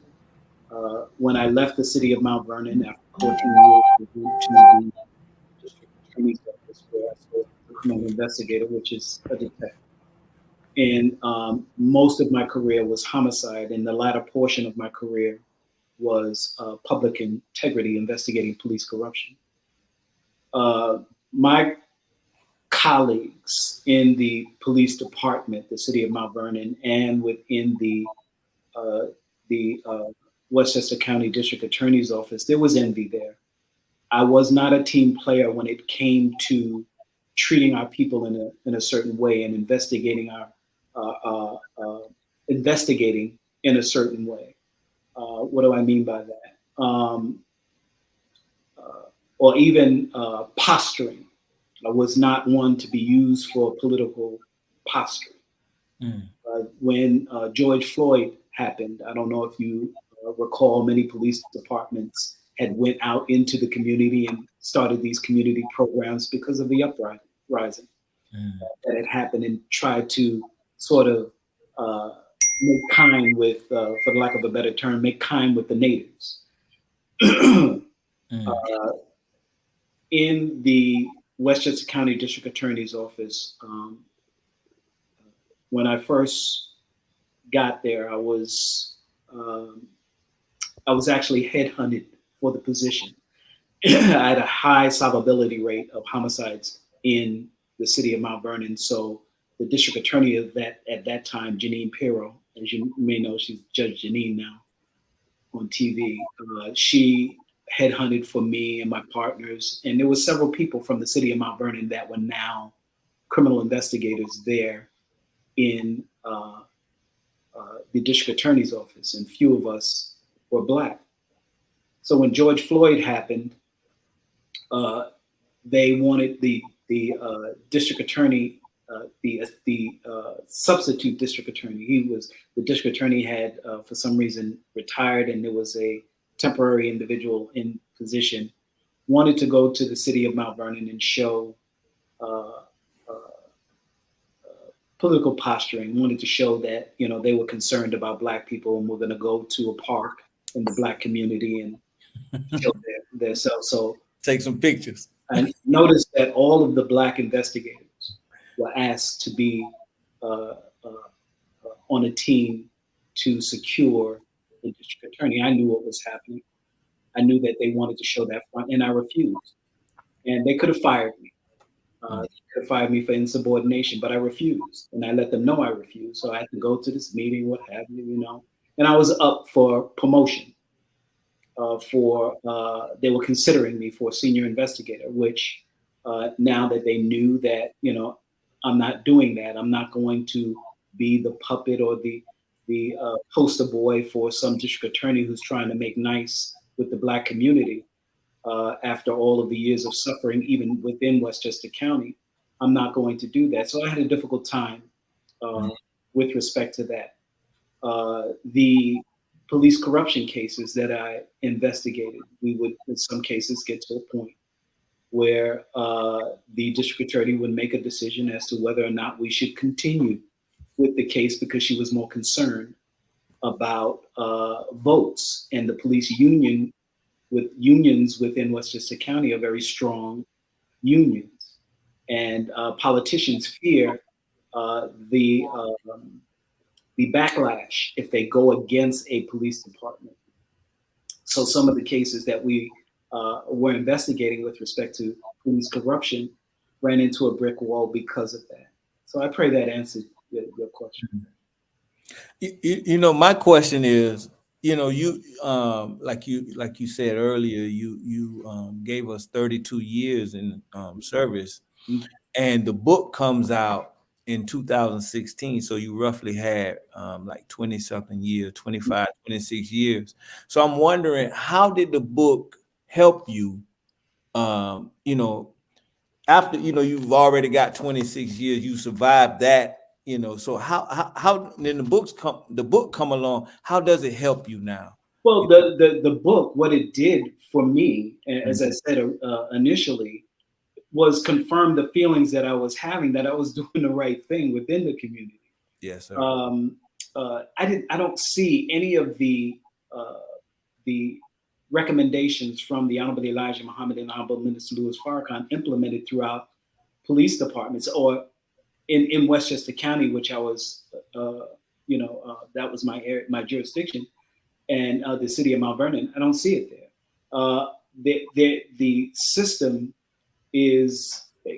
When I left the city of Mount Vernon after 14 years, I moved to the district attorney's office where I served as a criminal investigator, which is a detective. And most of my career was homicide, and the latter portion of my career was public integrity, investigating police corruption. My colleagues in the police department, the city of Mount Vernon, and within the Westchester County District Attorney's Office, there was envy there. I was not a team player when it came to treating our people in a certain way and investigating in a certain way. What do I mean by that? Or even posturing. I was not one to be used for political posturing. When George Floyd happened, I don't know if you recall, many police departments had went out into the community and started these community programs because of the uprising that had happened, and tried to sort of make kind with, for the lack of a better term, make kind with the natives. In the Westchester County District Attorney's Office, when I first got there, I was actually headhunted for the position. I had a high solvability rate of homicides in the city of Mount Vernon. So the district attorney at that time, Janine Pirro, as you may know, she's Judge Janine now on TV. She headhunted for me and my partners, and there were several people from the city of Mount Vernon that were now criminal investigators there in the district attorney's office, and few of us were Black. So when George Floyd happened, they wanted the district attorney, the substitute district attorney. The district attorney had, for some reason, retired, and there was a temporary individual in position, wanted to go to the city of Mount Vernon and show political posturing, wanted to show that, they were concerned about Black people and were going to go to a park in the Black community and show their self. So take some pictures. I noticed that all of the Black investigators were asked to be on a team to secure the district attorney. I knew what was happening. I knew that they wanted to show that front, and I refused. And they could have fired me. They could have fired me for insubordination, but I refused. And I let them know I refused. So I had to go to this meeting, what have you, And I was up for promotion. They were considering me for a senior investigator, which now that they knew that, I'm not doing that, I'm not going to be the puppet or the poster boy for some district attorney who's trying to make nice with the Black community. After all of the years of suffering, even within Westchester County, I'm not going to do that. So I had a difficult time with respect to that. The police corruption cases that I investigated, we would, in some cases, get to a point where the district attorney would make a decision as to whether or not we should continue with the case, because she was more concerned about votes. And the police unions within Westchester County are very strong unions, and politicians fear the backlash if they go against a police department. So some of the cases that we were investigating with respect to police corruption ran into a brick wall because of that. So I pray that answered your question. My question is, you like you said earlier, you gave us 32 years in service, and the book comes out in 2016. So you roughly had like 20 something years, 25, 26 years. So I'm wondering, how did the book help you? After you've already got 26 years, you survived that. So how then the book come along? How does it help you now? Well, the book, what it did for me, as I said initially, was confirm the feelings that I was having, that I was doing the right thing within the community. Yes, sir. I don't see any of the recommendations from the Honorable Elijah Muhammad and Honorable Minister Louis Farrakhan implemented throughout police departments or in Westchester County, which I was, that was my area, my jurisdiction, and the city of Mount Vernon. I don't see it there. The system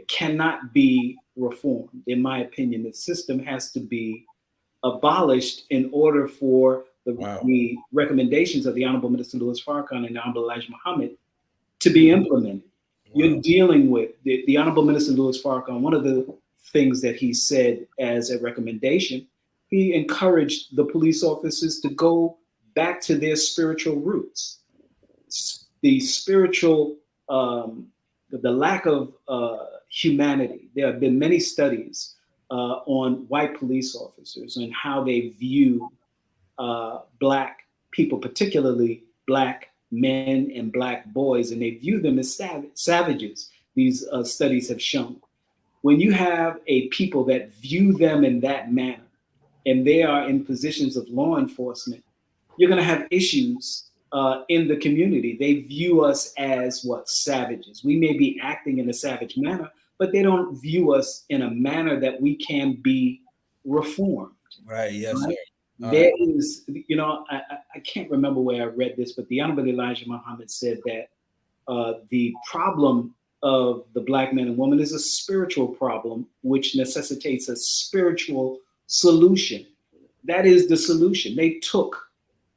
cannot be reformed. In my opinion, the system has to be abolished in order for the recommendations of the Honorable Minister Louis Farrakhan and the Honorable Elijah Muhammad to be implemented. Wow. You're dealing with the Honorable Minister Louis Farrakhan. One of the things that he said as a recommendation, he encouraged the police officers to go back to their spiritual roots. The spiritual, the lack of humanity. There have been many studies on white police officers and how they view Black people, particularly Black men and black boys, and they view them as savages. These studies have shown. When you have a people that view them in that manner, and they are in positions of law enforcement, you're going to have issues in the community. They view us as what? Savages. We may be acting in a savage manner, but they don't view us in a manner that we can be reformed. Right. Yes, Right? sir. There is, you know, I can't remember where I read this, but the Honorable Elijah Muhammad said that the problem of the black man and woman is a spiritual problem, which necessitates a spiritual solution. That is the solution. They took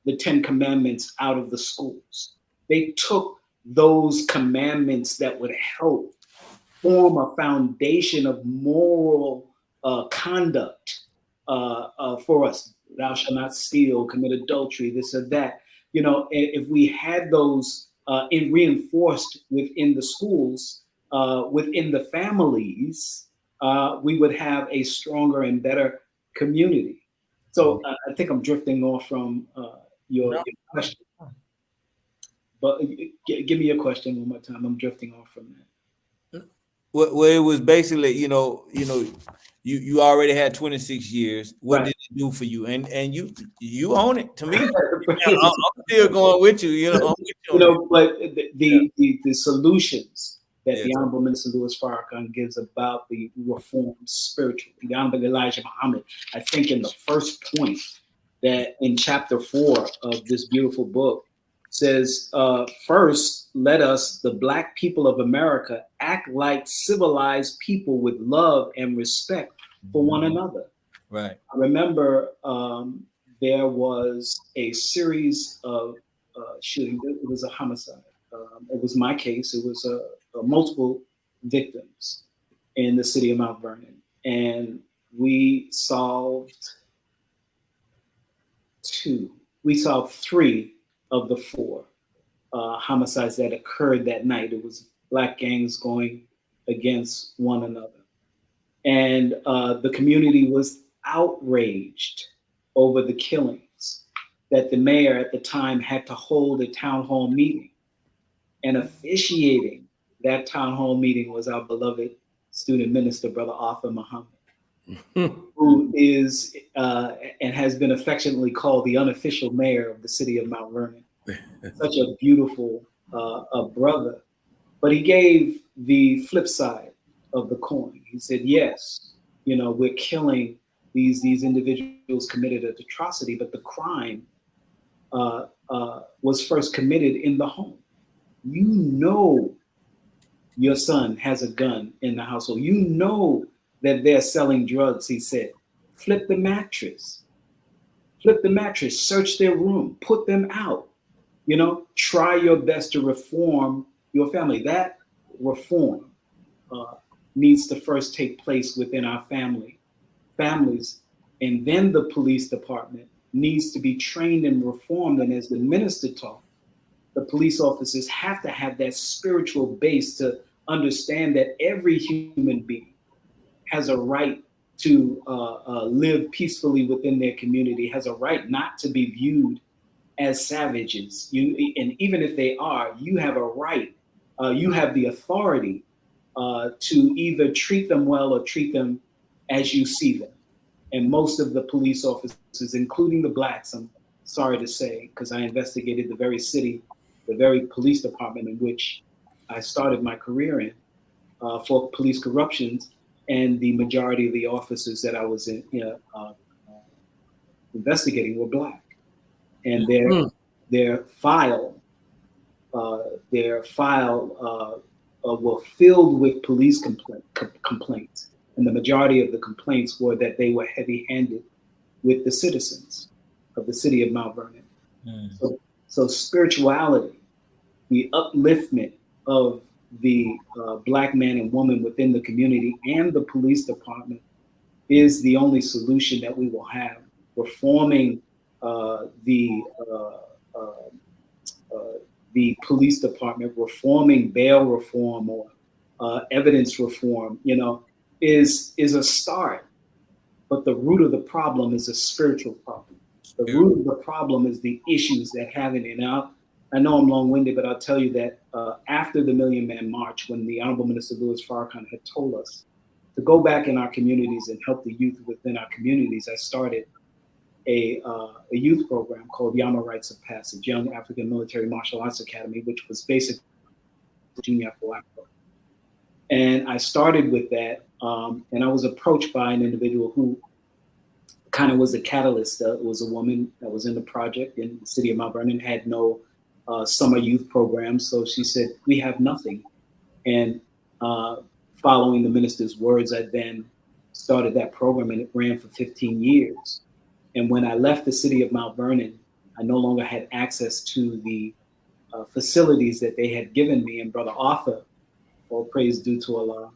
the 10 commandments out of the schools. They took those commandments that would help form a foundation of moral conduct for us. Thou shalt not steal, commit adultery, this or that. You know, if we had those reinforced within the schools, within the families, we would have a stronger and better community. So I think I'm drifting off from your question. But give me your question one more time. I'm drifting off from that. Well, it was basically, you you already had 26 years. What did it do for you? And you own it. To me, I'm still going with you. You know, but the solutions that the Honorable Minister Louis Farrakhan gives about the reformed spiritual, the Honorable Elijah Muhammad, I think in the first point that in chapter 4 of this beautiful book says, first, let us, the black people of America, act like civilized people with love and respect for one another. Right. I remember there was a series of shootings. It was a homicide. It was my case. It was multiple victims in the city of Mount Vernon. And we solved 3 of the 4 homicides that occurred that night. It was black gangs going against one another. And the community was outraged over the killings, that the mayor at the time had to hold a town hall meeting. And officiating that town hall meeting was our beloved student minister, Brother Arthur Muhammad, who is and has been affectionately called the unofficial mayor of the city of Mount Vernon. Such a beautiful brother. But he gave the flip side of the coin. He said, yes, we're killing these individuals committed an atrocity, but the crime was first committed in the home. You know your son has a gun in the household. You know that they're selling drugs, he said. Flip the mattress. Flip the mattress. Search their room. Put them out. Try your best to reform your family. That reform needs to first take place within our families. And then the police department needs to be trained and reformed. And as the minister taught, the police officers have to have that spiritual base to understand that every human being has a right to live peacefully within their community, has a right not to be viewed as savages. And even if they are, you have a right, you have the authority to either treat them well or treat them as you see them. And most of the police officers, including the blacks, I'm sorry to say, because I investigated the very city, the very police department in which I started my career in for police corruptions, and the majority of the officers that I was investigating were black. And their file were filled with police complaints. And the majority of the complaints were that they were heavy-handed with the citizens of the city of Mount Vernon. So spirituality, the upliftment of the black man and woman within the community and the police department is the only solution that we will have. Reforming the police department, reforming bail reform or evidence reform, is a start. But the root of the problem is a spiritual problem. The root of the problem is the issues that have it. And I know I'm long-winded, but I'll tell you that after the Million Man March, when the Honorable Minister Louis Farrakhan had told us to go back in our communities and help the youth within our communities, I started a youth program called Yama Rites of Passage, Young African Military Martial Arts Academy, which was basically Junior for Africa. And I started with that, and I was approached by an individual who kind of was a catalyst. It was a woman that was in the project in the city of Mount Vernon, had no summer youth programs. So she said, we have nothing. And following the minister's words, I then started that program, and it ran for 15 years. And when I left the city of Mount Vernon, I no longer had access to the facilities that they had given me. And Brother Arthur, all praise due to Allah,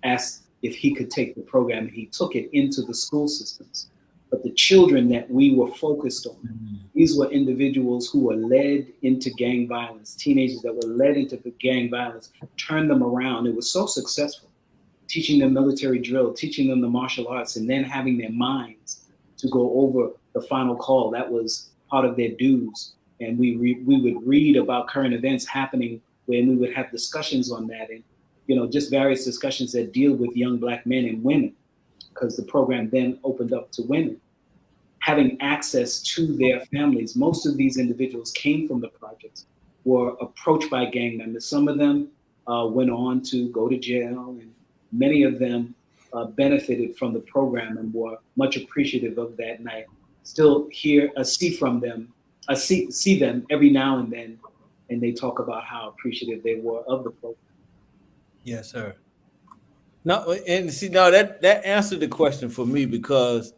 asked if he could take the program, and he took it into the school systems. But the children that we were focused on, these were individuals who were led into gang violence, teenagers that were led into gang violence, turned them around. It was so successful, teaching them military drill, teaching them the martial arts, and then having their minds to go over the final call. That was part of their dues. And we would read about current events happening, when we would have discussions on that, and just various discussions that deal with young Black men and women, because the program then opened up to women having access to their families. Most of these individuals came from the projects, were approached by gang members. Some of them went on to go to jail, and many of them benefited from the program and were much appreciative of that. And I still see them every now and then, and they talk about how appreciative they were of the program. Yes, sir. No, and see, no, that answered the question for me, because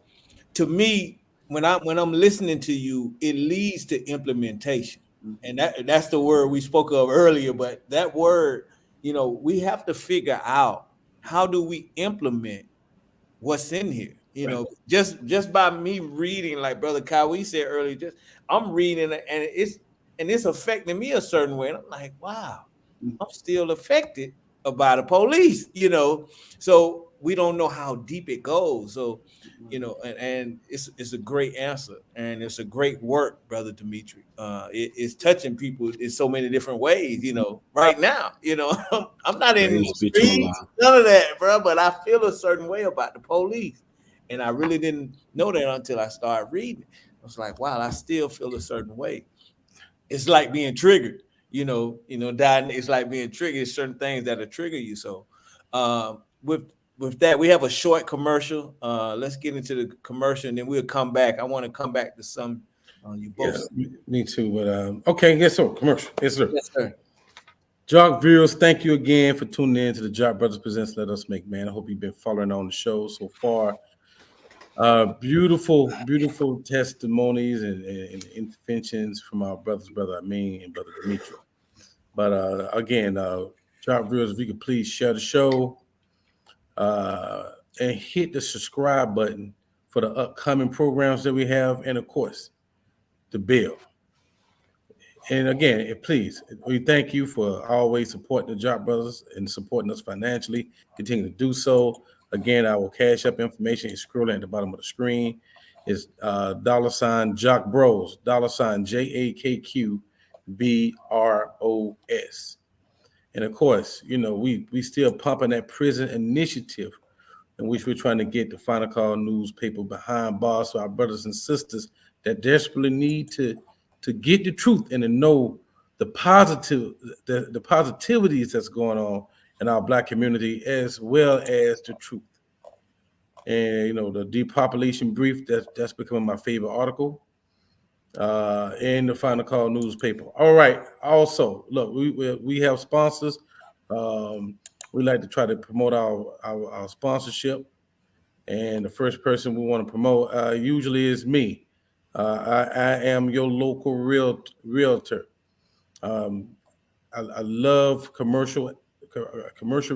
to me, when I'm listening to you, it leads to implementation. And that's the word we spoke of earlier. But that word, we have to figure out, how do we implement what's in here? Just by me reading, like Brother Kawi said earlier, I'm reading it, and it's affecting me a certain way. And I'm like, wow, I'm still affected by the police, so we don't know how deep it goes. So, and it's a great answer, and it's a great work, Brother Dimitri. It's touching people in so many different ways, right now, I'm not in the streets, none of that, bro, but I feel a certain way about the police. And I really didn't know that until I started reading. I was like, wow, I still feel a certain way. It's like being triggered. Dying, it's like being triggered. Certain things that'll trigger you. So, with that, we have a short commercial. Let's get into the commercial, and then we'll come back. I want to come back to some. You both. Yeah, me too. But okay, yes, sir. Commercial, yes, sir. Yes, sir. Jock viewers, thank you again for tuning in to the Jock Brothers Presents Let Us Make Man. I hope you've been following on the show so far. Beautiful testimonies and interventions from our brother Amin and Brother Dimitri. But again, Jock viewers, if you could please share the show and hit the subscribe button for the upcoming programs that we have, and of course, the bell. And again, please, we thank you for always supporting the Jock Brothers and supporting us financially. Continue to do so. Again, our Cash App information is scrolling at the bottom of the screen. It's $ Jock Bros, $JAKQBROS. And of course, we still pumping that prison initiative, in which we're trying to get the Final Call newspaper behind bars for our brothers and sisters that desperately need to get the truth and to know the positivities that's going on in our Black community, as well as the truth. And the depopulation brief, that's becoming my favorite article in the Final Call newspaper. All right. Also, look, we have sponsors. We like to try to promote our sponsorship, and the first person we want to promote usually is me. I am your local realtor. I love commercial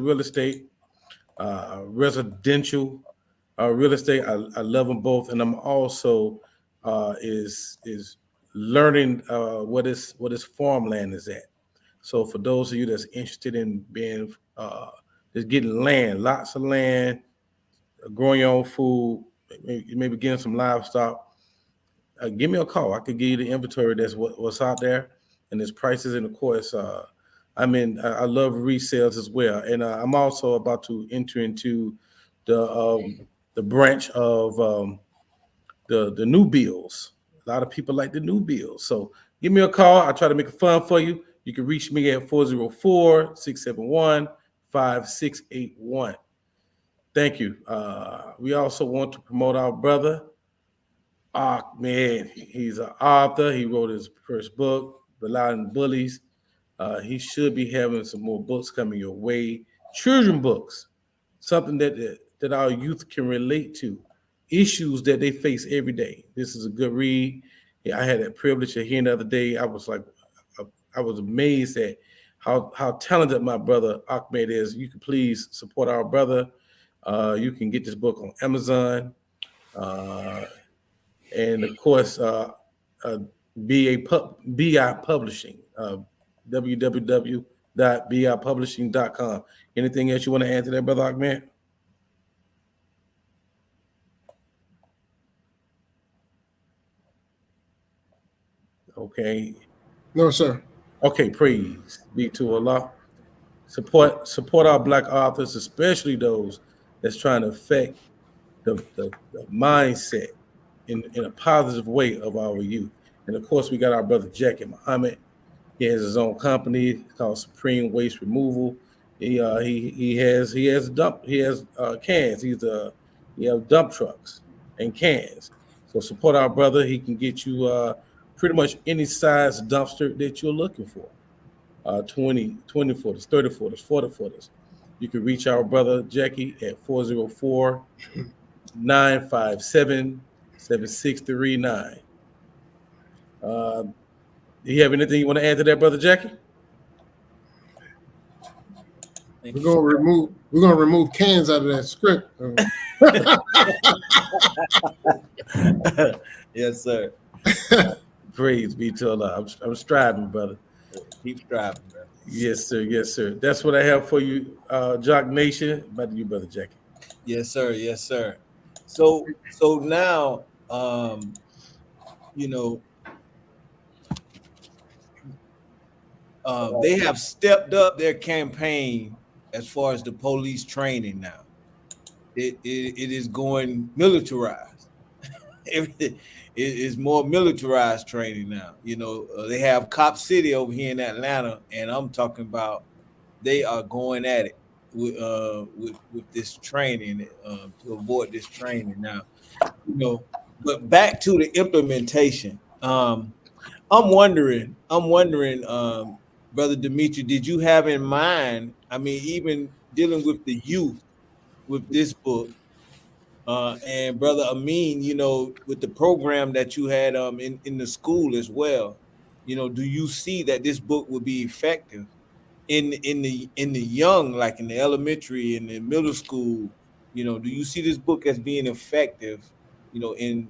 real estate, residential real estate. I love them both, and I'm also is learning what is farmland is at. So for those of you that's interested in being just getting land, lots of land, growing your own food, maybe getting some livestock, give me a call. I could give you the inventory that's what's out there. and its prices. And of course, I love resales as well. And I'm also about to enter into the branch of the new bills. A lot of people like the new bills. So give me a call. I'll try to make it fun for you. You can reach me at 404-671-5681. Thank you. We also want to promote our brother. Man, he's an author. He wrote his first book, The Loud Bullies. He should be having some more books coming your way. Children books, something that our youth can relate to, issues that they face every day. This is a good read. I had that privilege of hearing the other day. I was amazed at how talented my brother Ahmed is. You can please support our brother. You can get this book on Amazon. And of course, BI Publishing, www.bipublishing.com. Anything else you want to add to that, Brother Ahmed? Okay. No, sir. Okay, praise be to Allah. Support our Black authors, especially those that's trying to affect the mindset in a positive way of our youth. And of course, we got our brother Jackie Muhammad. He has his own company called Supreme Waste Removal. He has cans. He has dump trucks and cans. So support our brother. He can get you pretty much any size dumpster that you're looking for. 20 footers, 30 footers, 40 footers. You can reach our brother Jackie at 404-957-7639. Do you have anything you want to add to that, Brother Jackie? We're gonna remove cans out of that script. Yes, sir. Praise be to Allah. I'm striving, brother. Keep striving, brother. Yes, sir. Yes, sir. That's what I have for you, Jock Nation. Back to you, Brother Jackie. Yes, sir. Yes, sir. So now, they have stepped up their campaign as far as the police training now. It is going militarized. It is more militarized training now. They have Cop City over here in Atlanta, and I'm talking about they are going at it with this training to avoid this training now. But back to the implementation. I'm wondering, Brother Dimitri, did you have in mind? I mean, even dealing with the youth with this book, and Brother Amin, with the program that you had in the school as well, do you see that this book would be effective in the young, like in the elementary and the middle school? Do you see this book as being effective, in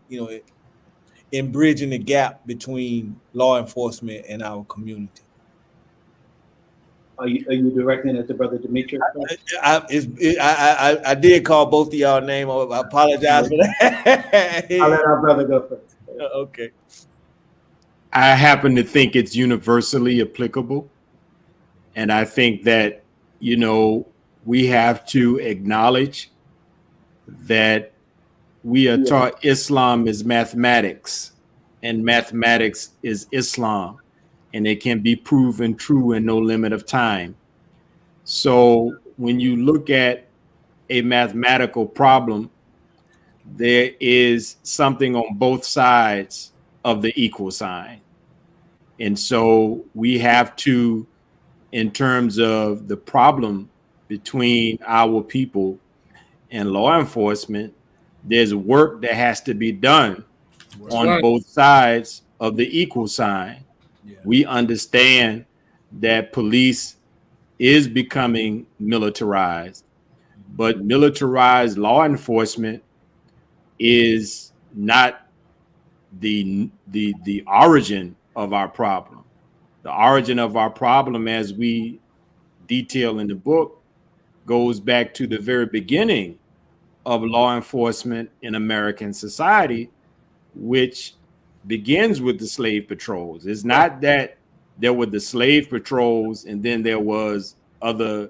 bridging the gap between law enforcement and our community? Are you directing it to Brother Dimitri? I did call both of y'all name. I apologize for that. I'll let our brother go first. Okay. I happen to think it's universally applicable. And I think that, we have to acknowledge that we are taught Islam is mathematics and mathematics is Islam, and it can be proven true in no limit of time. So when you look at a mathematical problem, there is something on both sides of the equal sign. And so we have to, in terms of the problem between our people and law enforcement, there's work that has to be done on both sides of the equal sign. Yeah. We understand that police is becoming militarized, but militarized law enforcement is not the origin of our problem. The origin of our problem, as we detail in the book, goes back to the very beginning of law enforcement in American society, which begins with the slave patrols. It's not that there were the slave patrols, and then there was other,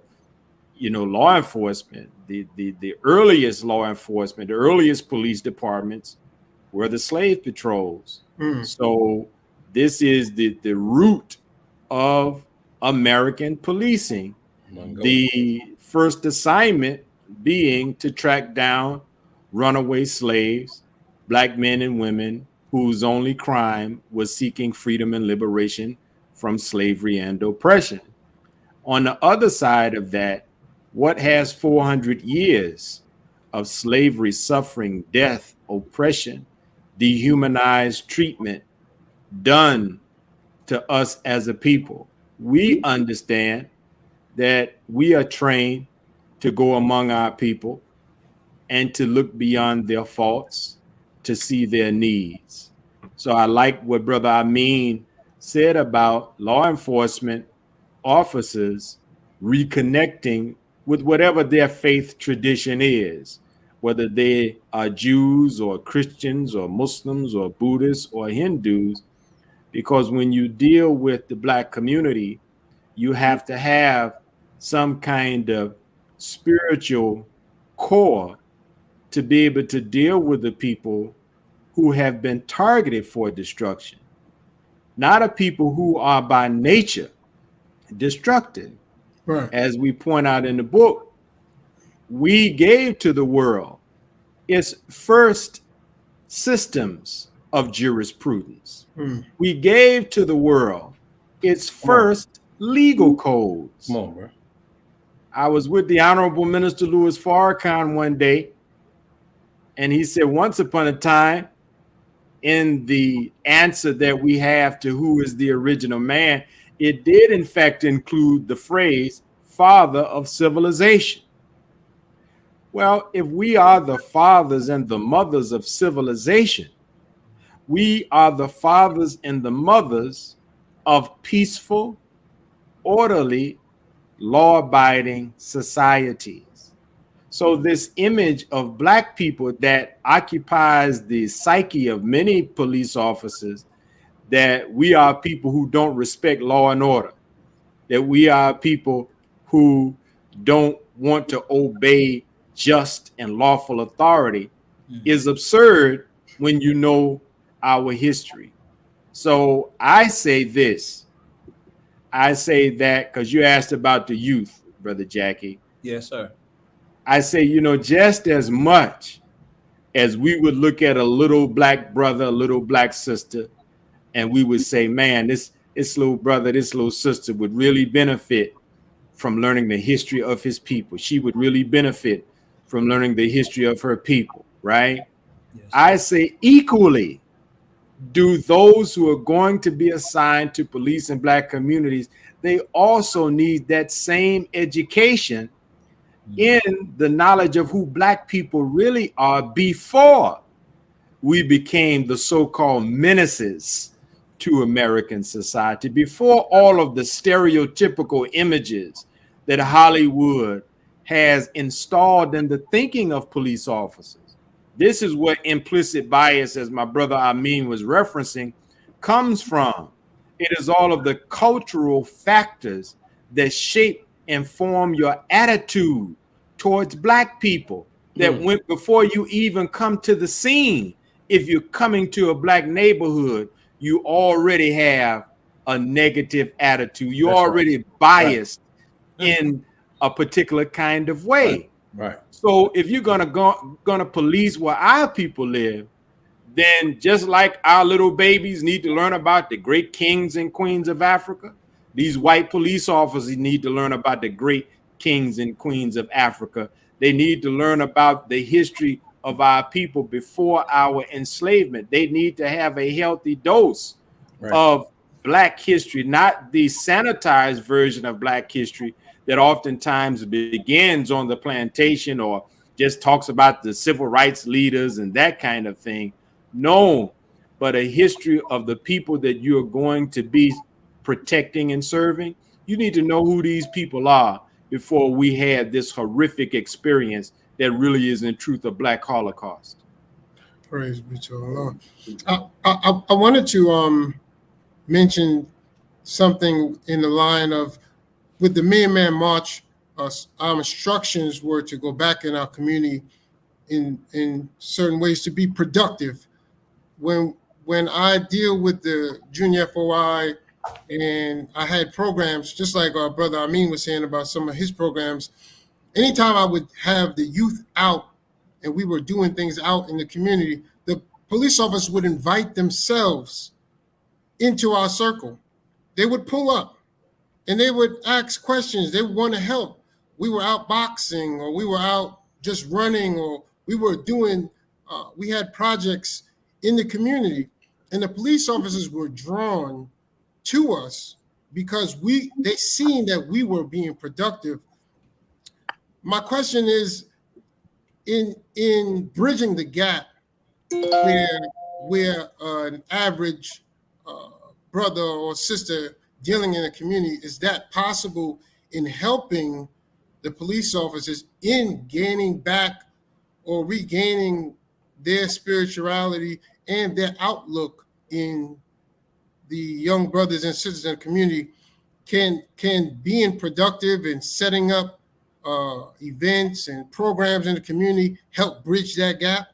law enforcement. The earliest law enforcement, the earliest police departments were the slave patrols. So this is the root of American policing. The first assignment being to track down runaway slaves, Black men and women whose only crime was seeking freedom and liberation from slavery and oppression. On the other side of that, what has 400 years of slavery, suffering, death, oppression, dehumanized treatment done to us as a people? We understand that we are trained to go among our people and to look beyond their faults, to see their needs. So I like what Brother Amin said about law enforcement officers reconnecting with whatever their faith tradition is, whether they are Jews or Christians or Muslims or Buddhists or Hindus, because when you deal with the Black community, you have to have some kind of spiritual core to be able to deal with the people who have been targeted for destruction, not a people who are by nature destructive. Right. As we point out in the book, we gave to the world its first systems of jurisprudence. We gave to the world its first legal codes. Come on, bro. I was with the Honorable Minister Louis Farrakhan one day, and he said, once upon a time, in the answer that we have to who is the original man, it did in fact include the phrase father of civilization. Well, if we are the fathers and the mothers of civilization, we are the fathers and the mothers of peaceful, orderly, law-abiding societies. So this image of Black people that occupies the psyche of many police officers, that we are people who don't respect law and order, that we are people who don't want to obey just and lawful authority, is absurd when you know our history. So I say this. I say that because you asked about the youth, Brother Jackie. Yes, sir. I say, just as much as we would look at a little Black brother, a little Black sister, and we would say, man, this little brother, this little sister would really benefit from learning the history of his people. She would really benefit from learning the history of her people, right? Yes, I say equally, do those who are going to be assigned to police in Black communities, they also need that same education in the knowledge of who Black people really are before we became the so-called menaces to American society, before all of the stereotypical images that Hollywood has installed in the thinking of police officers. This is what implicit bias, as my brother Amin was referencing, comes from. It is all of the cultural factors that shape and form your attitude towards Black people that went before you even come to the scene. If you're coming to a Black neighborhood, you already have a negative attitude. You're That's already biased in a particular kind of way. Right. So if you're gonna police where our people live, then just like our little babies need to learn about the great kings and queens of Africa, these white police officers need to learn about the great kings and queens of Africa. They need to learn about the history of our people before our enslavement. They need to have a healthy dose of Black history, not the sanitized version of Black history that oftentimes begins on the plantation or just talks about the civil rights leaders and that kind of thing. No, but a history of the people that you're going to be protecting and serving. You need to know who these people are before we had this horrific experience that really is in truth a Black Holocaust. Praise be to the Lord. I wanted to mention something in the line of, with the Million Man March, our instructions were to go back in our community in certain ways to be productive. When I deal with the Junior FOI, and I had programs, just like our brother Amin was saying about some of his programs, anytime I would have the youth out and we were doing things out in the community, the police officers would invite themselves into our circle. They would pull up and they would ask questions. They would want to help. We were out boxing, or we were out just running, or we were doing, we had projects in the community, and the police officers were drawn to us because they seen that we were being productive. My question is, in bridging the gap where an average brother or sister dealing in a community, is that possible in helping the police officers in gaining back or regaining their spirituality and their outlook in the young brothers and sisters in the community? Can being productive and setting up events and programs in the community help bridge that gap?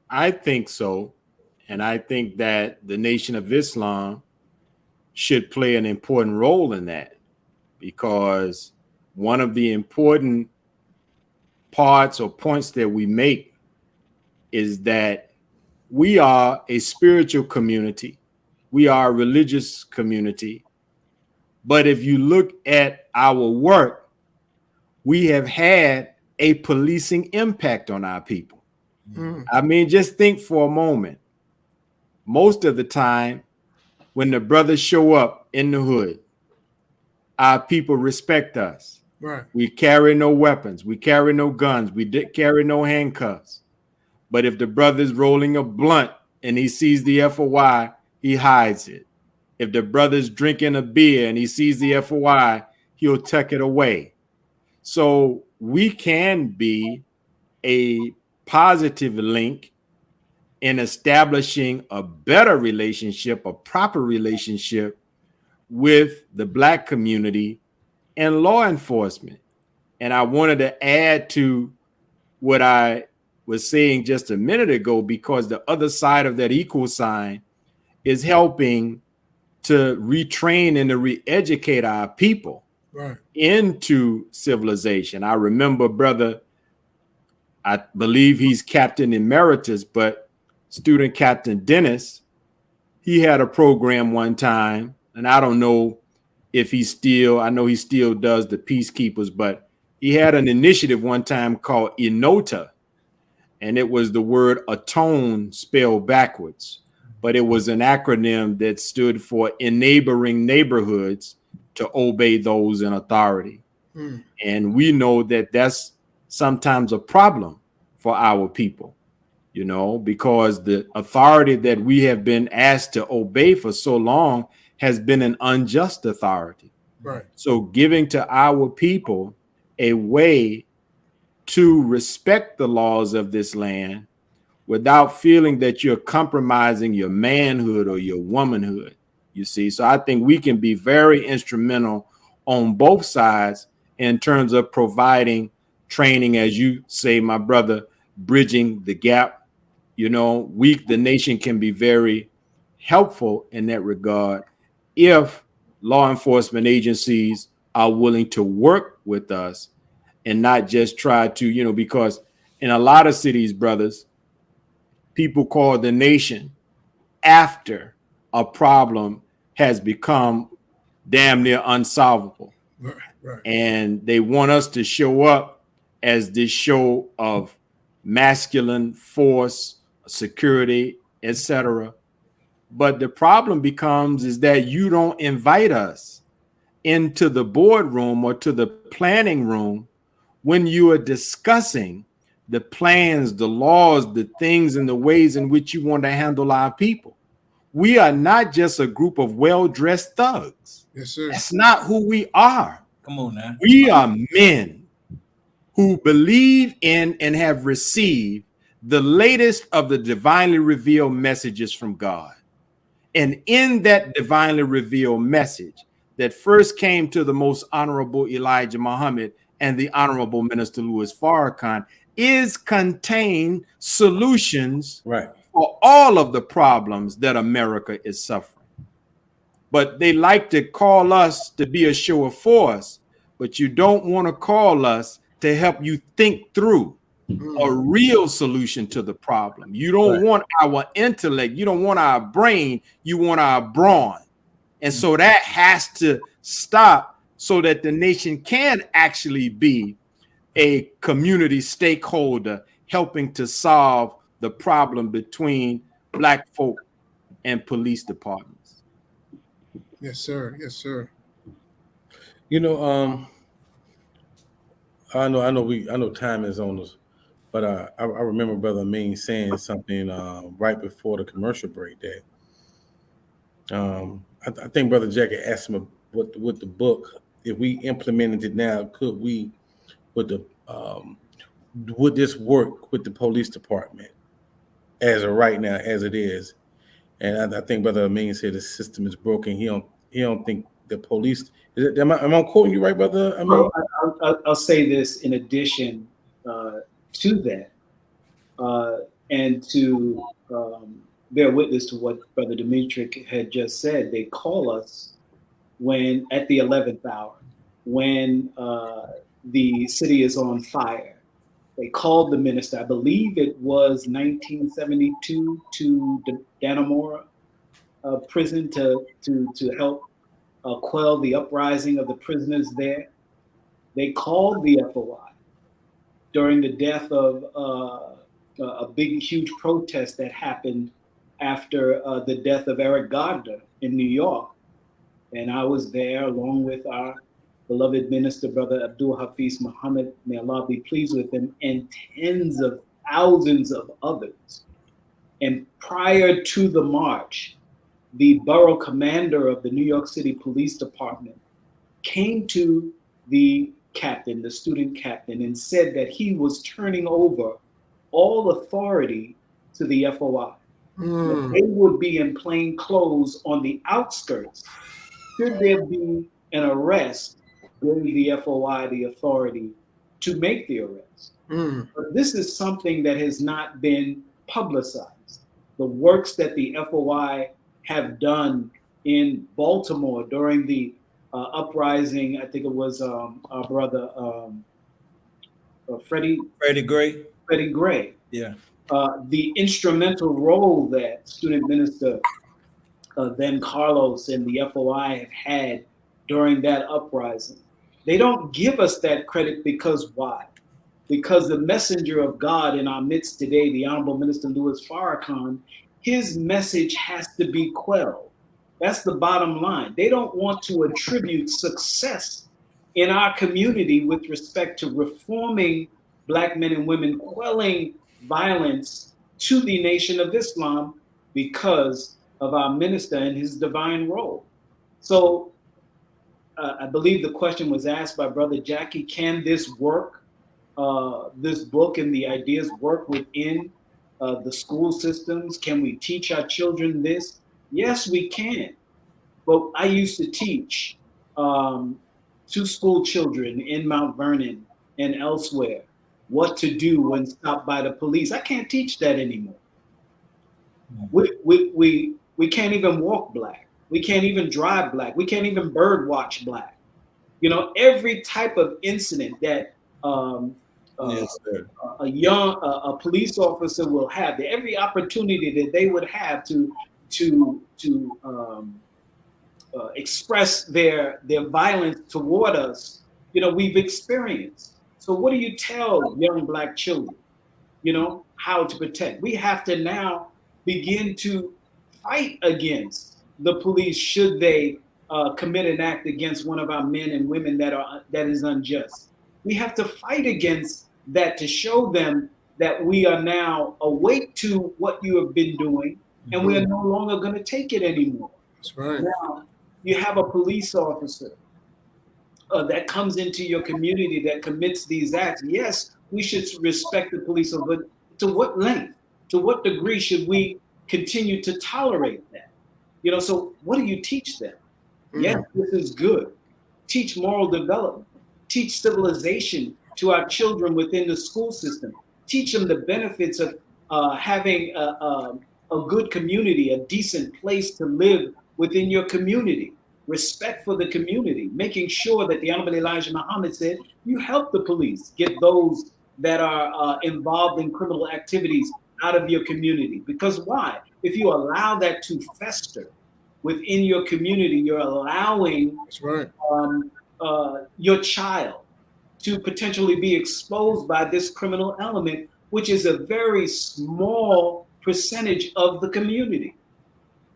I think so. And I think that the Nation of Islam should play an important role in that, because one of the important parts or points that we make is that we are a spiritual community. We are a religious community. But if you look at our work, we have had a policing impact on our people. I mean, just think for a moment. Most of the time, when the brothers show up in the hood, our people respect us. Right. We carry no weapons. We carry no guns. We carry no handcuffs. But if the brother's rolling a blunt and he sees the FOI, he hides it. If the brother's drinking a beer and he sees the FOI, he'll tuck it away. So we can be a positive link in establishing a better relationship, a proper relationship with the Black community and law enforcement. And I wanted to add to what I was saying just a minute ago, because the other side of that equal sign is helping to retrain and to re-educate our people into civilization. I remember brother, I believe he's Captain Emeritus, but Student Captain Dennis, he had a program one time, and I don't know if I know he still does the Peacekeepers, but he had an initiative one time called Enota, and it was the word atone spelled backwards, but it was an acronym that stood for enabling neighborhoods to obey those in authority. And we know that that's sometimes a problem for our people, you know, because the authority that we have been asked to obey for so long has been an unjust authority. Right. So giving to our people a way to respect the laws of this land without feeling that you're compromising your manhood or your womanhood, you see. So I think we can be very instrumental on both sides in terms of providing training, as you say, my brother, bridging the gap. You know, the nation can be very helpful in that regard if law enforcement agencies are willing to work with us and not just try to, you know, because in a lot of cities, brothers, people call the nation after a problem has become damn near unsolvable. Right. And they want us to show up as this show of masculine force, security, etc. But the problem becomes is that you don't invite us into the boardroom or to the planning room when you are discussing the plans, the laws, the things, and the ways in which you want to handle our people. We are not just a group of well-dressed thugs. Yes, sir. That's not who we are. Come on now. We are men who believe in and have received the latest of the divinely revealed messages from God. And in that divinely revealed message that first came to the most honorable Elijah Muhammad and the honorable Minister Louis Farrakhan is contained solutions Right. for all of the problems that America is suffering. But they like to call us to be a show of force, but you don't want to call us to help you think through a real solution to the problem. You don't want our intellect, you don't want our brain, you want our brawn. And so that has to stop so that the nation can actually be a community stakeholder helping to solve the problem between Black folk and police departments. Yes, sir. Yes, sir. You know, I know time is on us, but I remember Brother Amin saying something right before the commercial break that I think Brother Jackie asked him what the book, if we implemented it now, could we would this work with the police department as of right now as it is? And I think Brother Amin said the system is broken. He don't think the police. Am I quoting you right, Brother Amin? I'll say this in addition to that, and to bear witness to what Brother Dimitri had just said. They call us when at the 11th hour, when the city is on fire. They called the minister, I believe it was 1972, to the Dannemora prison to help quell the uprising of the prisoners there. They called the FOI during the death of a big, huge protest that happened after the death of Eric Gardner in New York. And I was there along with our beloved minister, Brother Abdul Hafiz Muhammad, may Allah be pleased with him, and tens of thousands of others. And prior to the march, the borough commander of the New York City Police Department came to the captain, the student captain, and said that he was turning over all authority to the FOI. They would be in plain clothes on the outskirts. Should there be an arrest, gave the FOI the authority to make the arrest. But this is something that has not been publicized. The works that the FOI have done in Baltimore during the uprising, I think it was our brother Freddie Gray. Yeah. The instrumental role that student minister then Carlos and the FOI have had during that uprising. They don't give us that credit because why? Because the messenger of God in our midst today, the Honorable Minister Louis Farrakhan, his message has to be quelled. That's the bottom line. They don't want to attribute success in our community with respect to reforming Black men and women, quelling violence to the Nation of Islam because of our minister and his divine role. So I believe the question was asked by Brother Jackie, can this work, this book and the ideas work within the school systems? Can we teach our children this? Yes, we can. But I used to teach to school children in Mount Vernon and elsewhere what to do when stopped by the police. I can't teach that anymore. We can't even walk Black. We can't even drive Black. We can't even bird watch Black. You know, every type of incident that a police officer will have, every opportunity that they would have to express their violence toward us, you know, we've experienced. So what do you tell young Black children, you know, how to protect? We have to now begin to fight against the police should they commit an act against one of our men and women that is unjust. We have to fight against that to show them that we are now awake to what you have been doing, and we are no longer going to take it anymore. That's right. Now, you have a police officer that comes into your community that commits these acts. Yes, we should respect the police, but to what length, to what degree should we continue to tolerate that? You know, so what do you teach them? Yes, this is good. Teach moral development. Teach civilization to our children within the school system. Teach them the benefits of having a good community, a decent place to live within your community. Respect for the community, making sure that the Honorable Elijah Muhammad said, you help the police get those that are involved in criminal activities out of your community. Because why? If you allow that to fester within your community, you're allowing That's right. Your child to potentially be exposed by this criminal element, which is a very small percentage of the community.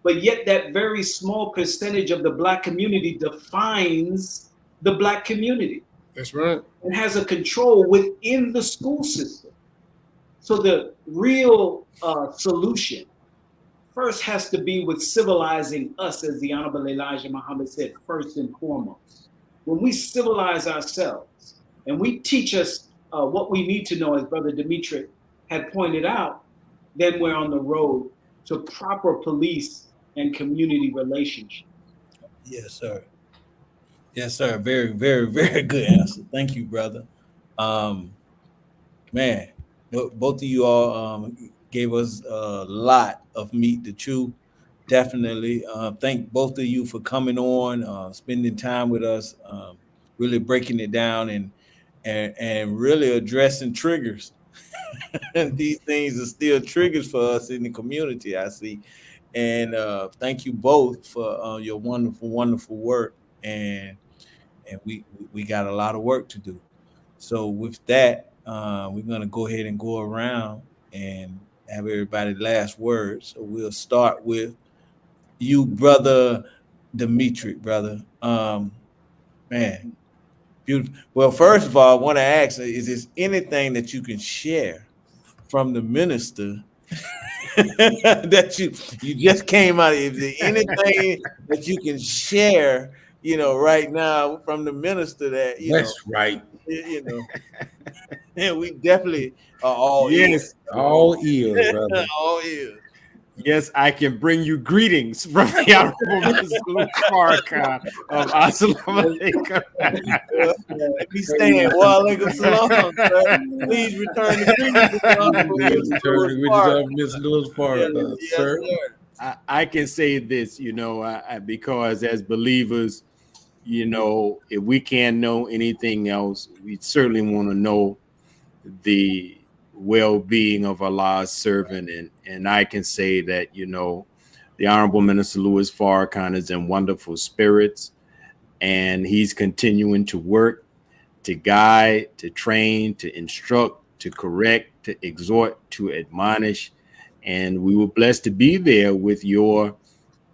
But yet that very small percentage of the Black community defines the Black community. That's right. And has a control within the school system. So the real solution first has to be with civilizing us, as the Honorable Elijah Muhammad said, first and foremost. When we civilize ourselves and we teach us what we need to know, as Brother Dimitri had pointed out, then we're on the road to proper police and community relationships. Yes, sir. Yes, sir. Very, very, very good answer. Thank you, brother. Man, both of you all gave us a lot of meat to chew. Definitely. Thank both of you for coming on, spending time with us, really breaking it down and really addressing triggers. These things are still triggers for us in the community, I see. And thank you both for your wonderful, wonderful work. And we got a lot of work to do. So with that, we're going to go ahead and go around and have everybody last word. So we'll start with you, Brother Dimitri, brother. Man, beautiful. Well, first of all, I want to ask, is there anything that you can share from the minister that you just came out of? Is there anything that you can share, right now from the minister that, That's right. And we definitely are all Yes, All ears, brother. all ears. yes, I can bring you greetings from the Honorable Mr. Farrakhan of Assalamu Alaikum. Let me stand. Wa alaikum salam, sir. Please return the greetings to the Honorable Mr. Turn Lewis with Farrakhan. Mr. Lewis Farrakhan, Yes, sir. I can say this, because as believers, if we can't know anything else, we certainly want to know the well-being of Allah's servant. And I can say that, the Honorable Minister Lewis Farrakhan is in wonderful spirits, and he's continuing to work, to guide, to train, to instruct, to correct, to exhort, to admonish. And we were blessed to be there with your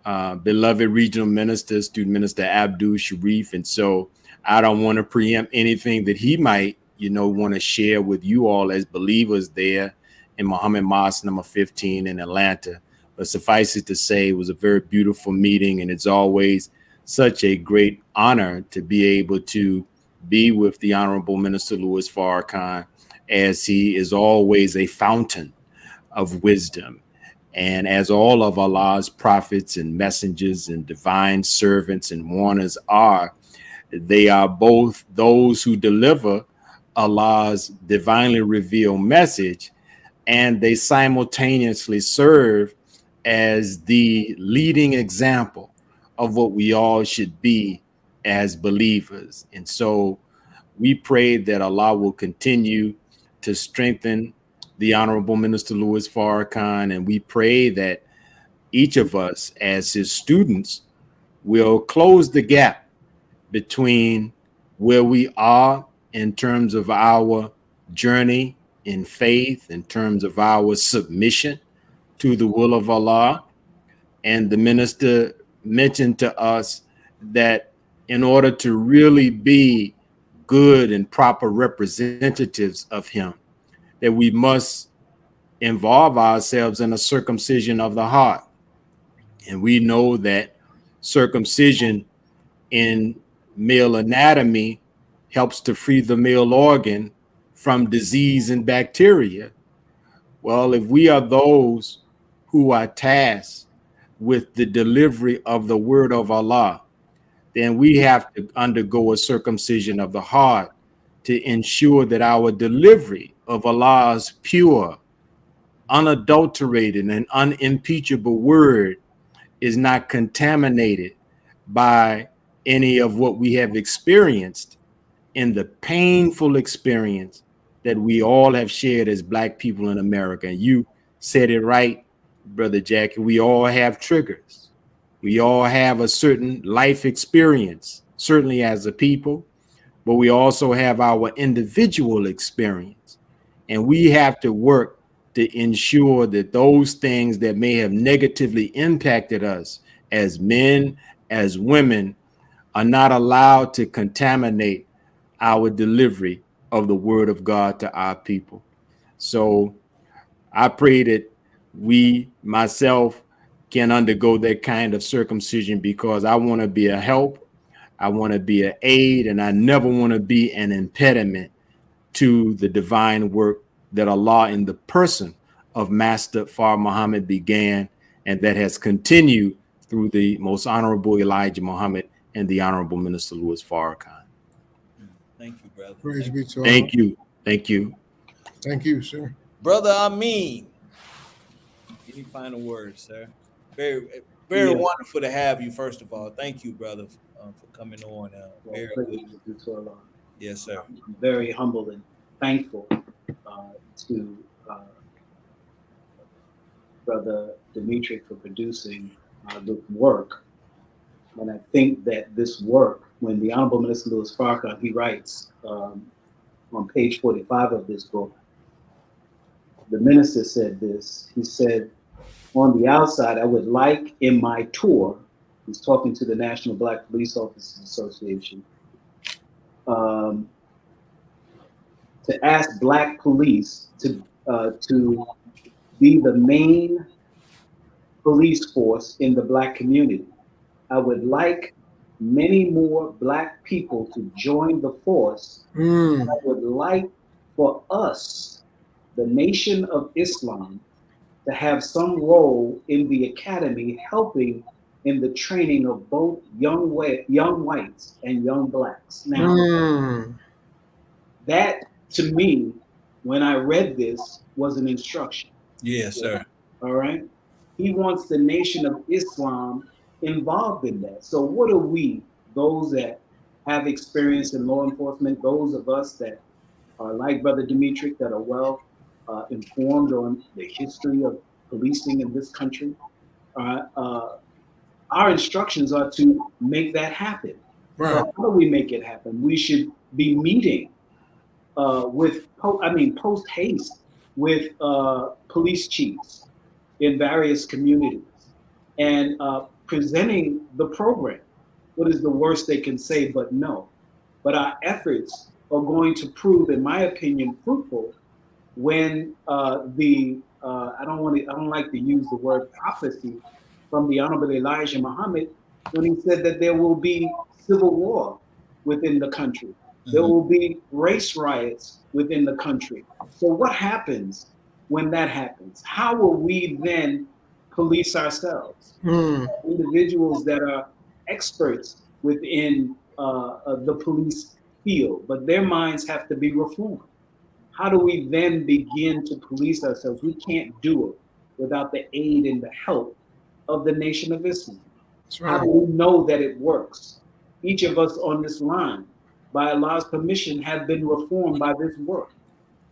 beloved regional minister, student minister Abdul Sharif. And so I don't want to preempt anything that he might, want to share with you all as believers there in Muhammad Mosque number 15 in Atlanta. But suffice it to say, it was a very beautiful meeting, and it's always such a great honor to be able to be with the Honorable Minister Lewis Farrakhan, as he is always a fountain of wisdom. And as all of Allah's prophets and messengers and divine servants and warners are, they are both those who deliver Allah's divinely revealed message, and they simultaneously serve as the leading example of what we all should be as believers. And so we pray that Allah will continue to strengthen the Honorable Minister Lewis Farrakhan, and we pray that each of us as his students will close the gap between where we are in terms of our journey in faith, in terms of our submission to the will of Allah. And the minister mentioned to us that in order to really be good and proper representatives of him, that we must involve ourselves in a circumcision of the heart. And we know that circumcision in male anatomy helps to free the male organ from disease and bacteria. Well, if we are those who are tasked with the delivery of the word of Allah, then we have to undergo a circumcision of the heart to ensure that our delivery of Allah's pure, unadulterated, and unimpeachable word is not contaminated by any of what we have experienced in the painful experience that we all have shared as Black people in America. And you said it right, Brother Jackie. We all have triggers. We all have a certain life experience, certainly as a people, but we also have our individual experience. And we have to work to ensure that those things that may have negatively impacted us as men, as women, are not allowed to contaminate our delivery of the word of God to our people. So I pray that we, myself, can undergo that kind of circumcision, because I want to be a help, I want to be an aid, and I never want to be an impediment to the divine work that Allah in the person of Master Fard Muhammad began, and that has continued through the Most Honorable Elijah Muhammad and the Honorable Minister Louis Farrakhan. Thank you, brother. Praise be to Allah. Thank you. Thank you. Thank you, sir. Brother Amin. Any final words, sir? Very Yeah. wonderful to have you, first of all. Thank you, brother, for coming on. Very good. Yes, sir. I'm very humble and thankful to Brother Dimitri for producing the work. And I think that this work, when the Honorable Minister Louis Farrakhan, he writes on page 45 of this book, the minister said this. He said, on the outside, I would like in my tour, he's talking to the National Black Police Officers Association, to ask Black police to be the main police force in the Black community. I would like many more Black people to join the force. I would like for us, the Nation of Islam, to have some role in the academy, helping in the training of both young whites and young Blacks. Now, that to me, when I read this, was an instruction. Yes, sir. All right. He wants the Nation of Islam involved in that. So what are we, those that have experience in law enforcement, those of us that are like Brother Dimitri, that are well informed on the history of policing in this country, our instructions are to make that happen. Right. So how do we make it happen? We should be meeting post haste with police chiefs in various communities and presenting the program. What is the worst they can say but no? But our efforts are going to prove, in my opinion, fruitful when I don't like to use the word prophecy from the Honorable Elijah Muhammad, when he said that there will be civil war within the country. There will be race riots within the country. So what happens when that happens? How will we then police ourselves? Individuals that are experts within the police field, but their minds have to be reformed. How do we then begin to police ourselves? We can't do it without the aid and the help of the Nation of Islam. That's right. How do we know that it works? Each of us on this line, by Allah's permission, have been reformed by this work.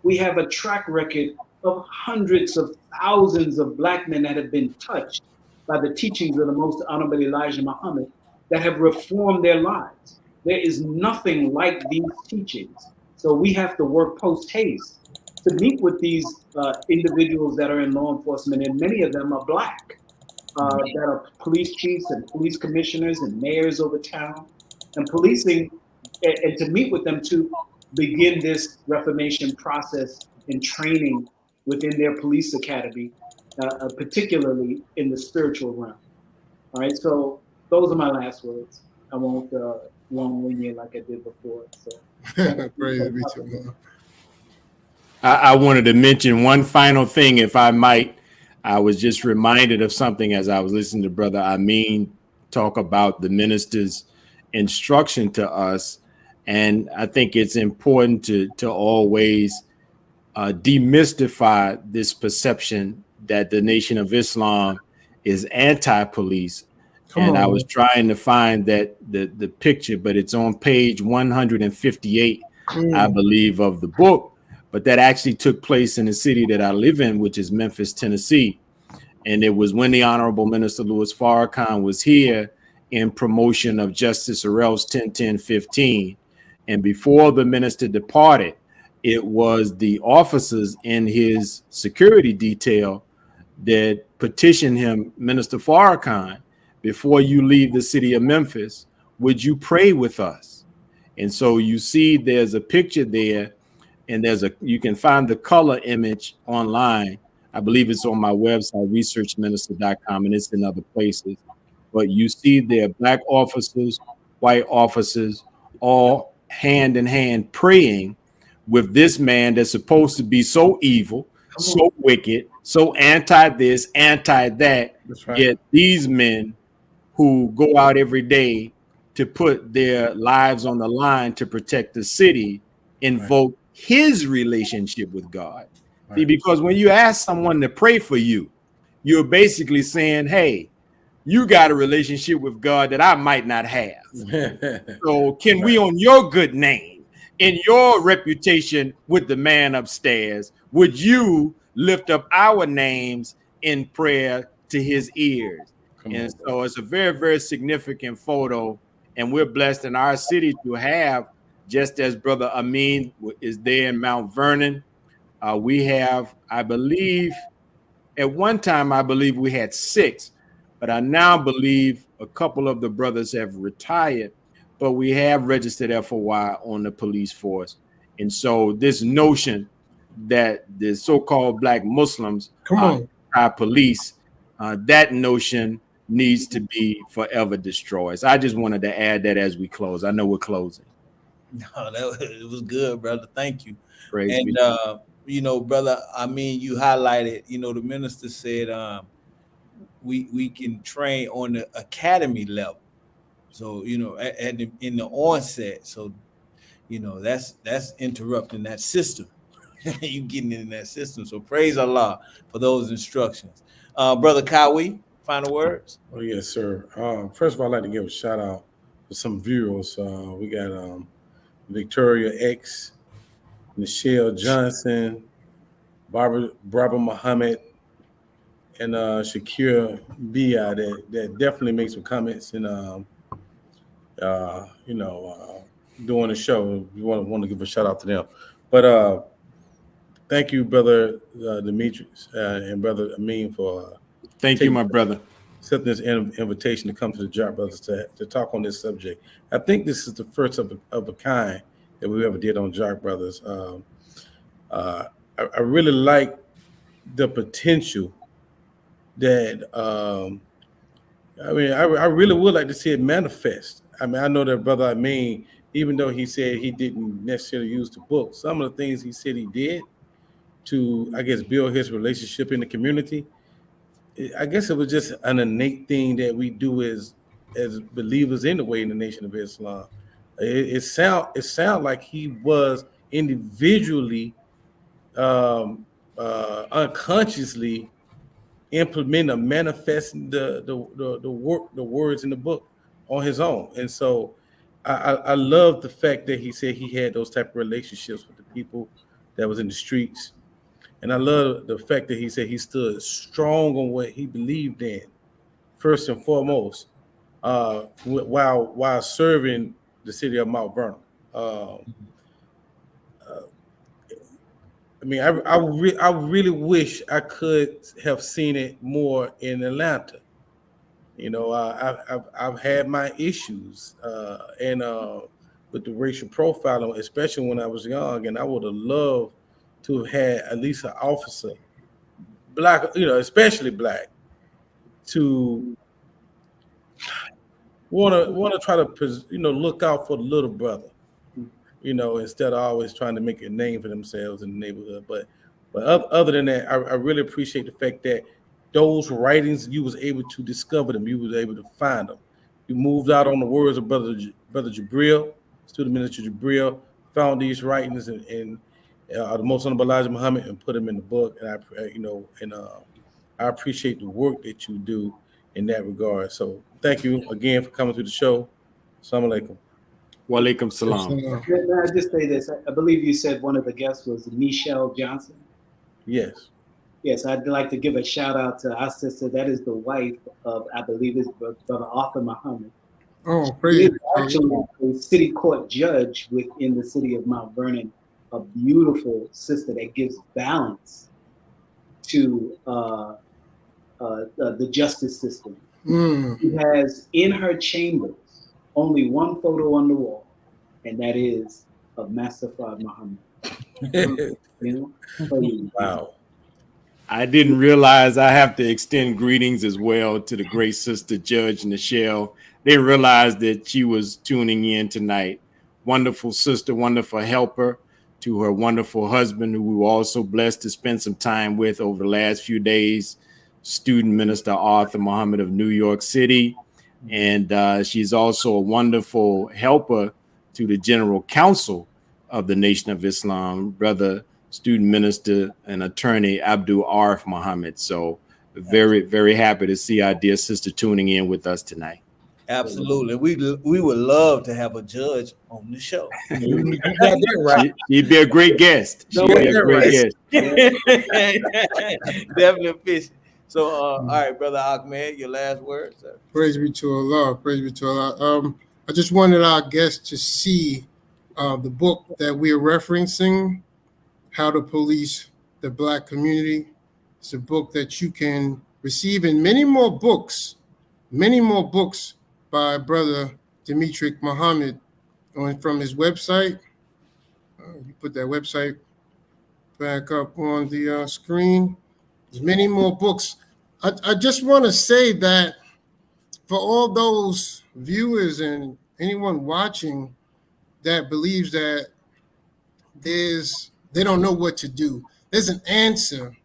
We have a track record of hundreds of thousands of Black men that have been touched by the teachings of the Most Honorable Elijah Muhammad that have reformed their lives. There is nothing like these teachings. So we have to work post haste to meet with these individuals that are in law enforcement, and many of them are Black, that are police chiefs and police commissioners and mayors over town, and policing, and to meet with them to begin this reformation process and training within their police academy, particularly in the spiritual realm. All right, so those are my last words. I won't long-wind you like I did before. So. Praise be to Allah. I wanted to mention one final thing, if I might. I was just reminded of something as I was listening to Brother Amin talk about the minister's instruction to us. And I think it's important to always demystify this perception that the Nation of Islam is anti-police. And I was trying to find that the picture, but it's on page 158, I believe, of the book. But that actually took place in the city that I live in, which is Memphis, Tennessee. And it was when the Honorable Minister Louis Farrakhan was here in promotion of Justice Orrell's 10-10-15. And before the minister departed, it was the officers in his security detail that petitioned him, Minister Farrakhan, before you leave the city of Memphis, would you pray with us? And so you see there's a picture there, and you can find the color image online. I believe it's on my website, researchminister.com, and it's in other places. But you see there black officers, white officers, all hand in hand praying with this man that's supposed to be so evil, so wicked, so anti this, anti that. That's right. Yet these men who go out every day to put their lives on the line to protect the city invoke his relationship with God. Right. See, because when you ask someone to pray for you, you're basically saying, hey, you got a relationship with God that I might not have. So can we, on your good name, in your reputation with the man upstairs, would you lift up our names in prayer to his ears? And so it's a very, very significant photo. And we're blessed in our city to have, just as Brother Amin is there in Mount Vernon, we have, I believe, at one time, I believe we had 6, but I now believe a couple of the brothers have retired, but we have registered FOI on the police force. And so this notion that the so-called black Muslims are police, that notion needs to be forever destroyed. So I just wanted to add that as we close. I know we're closing. No, it was good, brother. Thank you. Praise and be. you know, brother, I mean, you highlighted, you know, the minister said we can train on the academy level. So, you know, in the onset. So, you know, that's interrupting that system. You getting in that system. So praise Allah for those instructions. Brother Kawi, final words. Oh, yes, sir. First of all, I'd like to give a shout out to some viewers. We got Victoria X, Michelle Johnson, Barbara Muhammad, and Shakira Bia that definitely makes some comments and doing the show. We want to give a shout out to them. But thank you, brother Demetrius and brother Amin for thank you, my brother, accepting this invitation to come to the Jock Brothers to talk on this subject. I think this is the first of a kind that we ever did on Jock Brothers. I really like the potential that I really would like to see it manifest. I mean, I know that brother Amin, even though he said he didn't necessarily use the book, some of the things he said he did to, I guess, build his relationship in the community, I guess it was just an innate thing that we do as believers anyway in the Nation of Islam. It sound like he was individually, unconsciously implementing or manifesting the words in the book on his own. And so I love the fact that he said he had those type of relationships with the people that was in the streets. And I love the fact that he said he stood strong on what he believed in, first and foremost, while serving the city of Mount Vernon. I mean, I really wish I could have seen it more in Atlanta. You know, I've had my issues and with the racial profiling, especially when I was young, and I would have loved to have had at least an officer, black, you know, especially black, to want to try to, you know, look out for the little brother, you know, instead of always trying to make a name for themselves in the neighborhood. But other than that, I really appreciate the fact that those writings, you was able to discover them. You was able to find them. You moved out on the words of Brother Jabril, student minister Jabril, found these writings and the Most Honorable Elijah Muhammad and put them in the book. And I appreciate the work that you do in that regard. So thank you again for coming to the show. Assalamu alaikum. Wa alaikum salam. May I just say this? I believe you said one of the guests was Michelle Johnson. Yes. Yes, I'd like to give a shout out to our sister. That is the wife of, I believe, it's Brother Arthur Muhammad. Oh, She praise is actually a city court judge within the city of Mount Vernon. A beautiful sister that gives balance to the justice system. She has in her chambers only one photo on the wall, and that is of Master Fard Muhammad. You know? Wow. I didn't realize I have to extend greetings as well to the great sister Judge Nichelle. Didn't realize that she was tuning in tonight. Wonderful sister, wonderful helper to her wonderful husband, who we were also blessed to spend some time with over the last few days, student minister Arthur Muhammad of New York City. And she's also a wonderful helper to the General Counsel of the Nation of Islam, brother student minister and attorney Abdul Arif Muhammad. So very, very happy to see our dear sister tuning in with us tonight. Absolutely. We would love to have a judge on the show. You got that right. She'd be a great guest. She'd be a great guest. Definitely efficient. So, all right, Brother Ahmed, your last words. Sir. Praise be to Allah. Praise be to Allah. I just wanted our guests to see the book that we're referencing, How to Police the Black Community. It's a book that you can receive in many more books by Brother Dimitri Muhammad from his website. You put that website back up on the screen. There's many more books. I just want to say that for all those viewers and anyone watching that believes that they don't know what to do, there's an answer.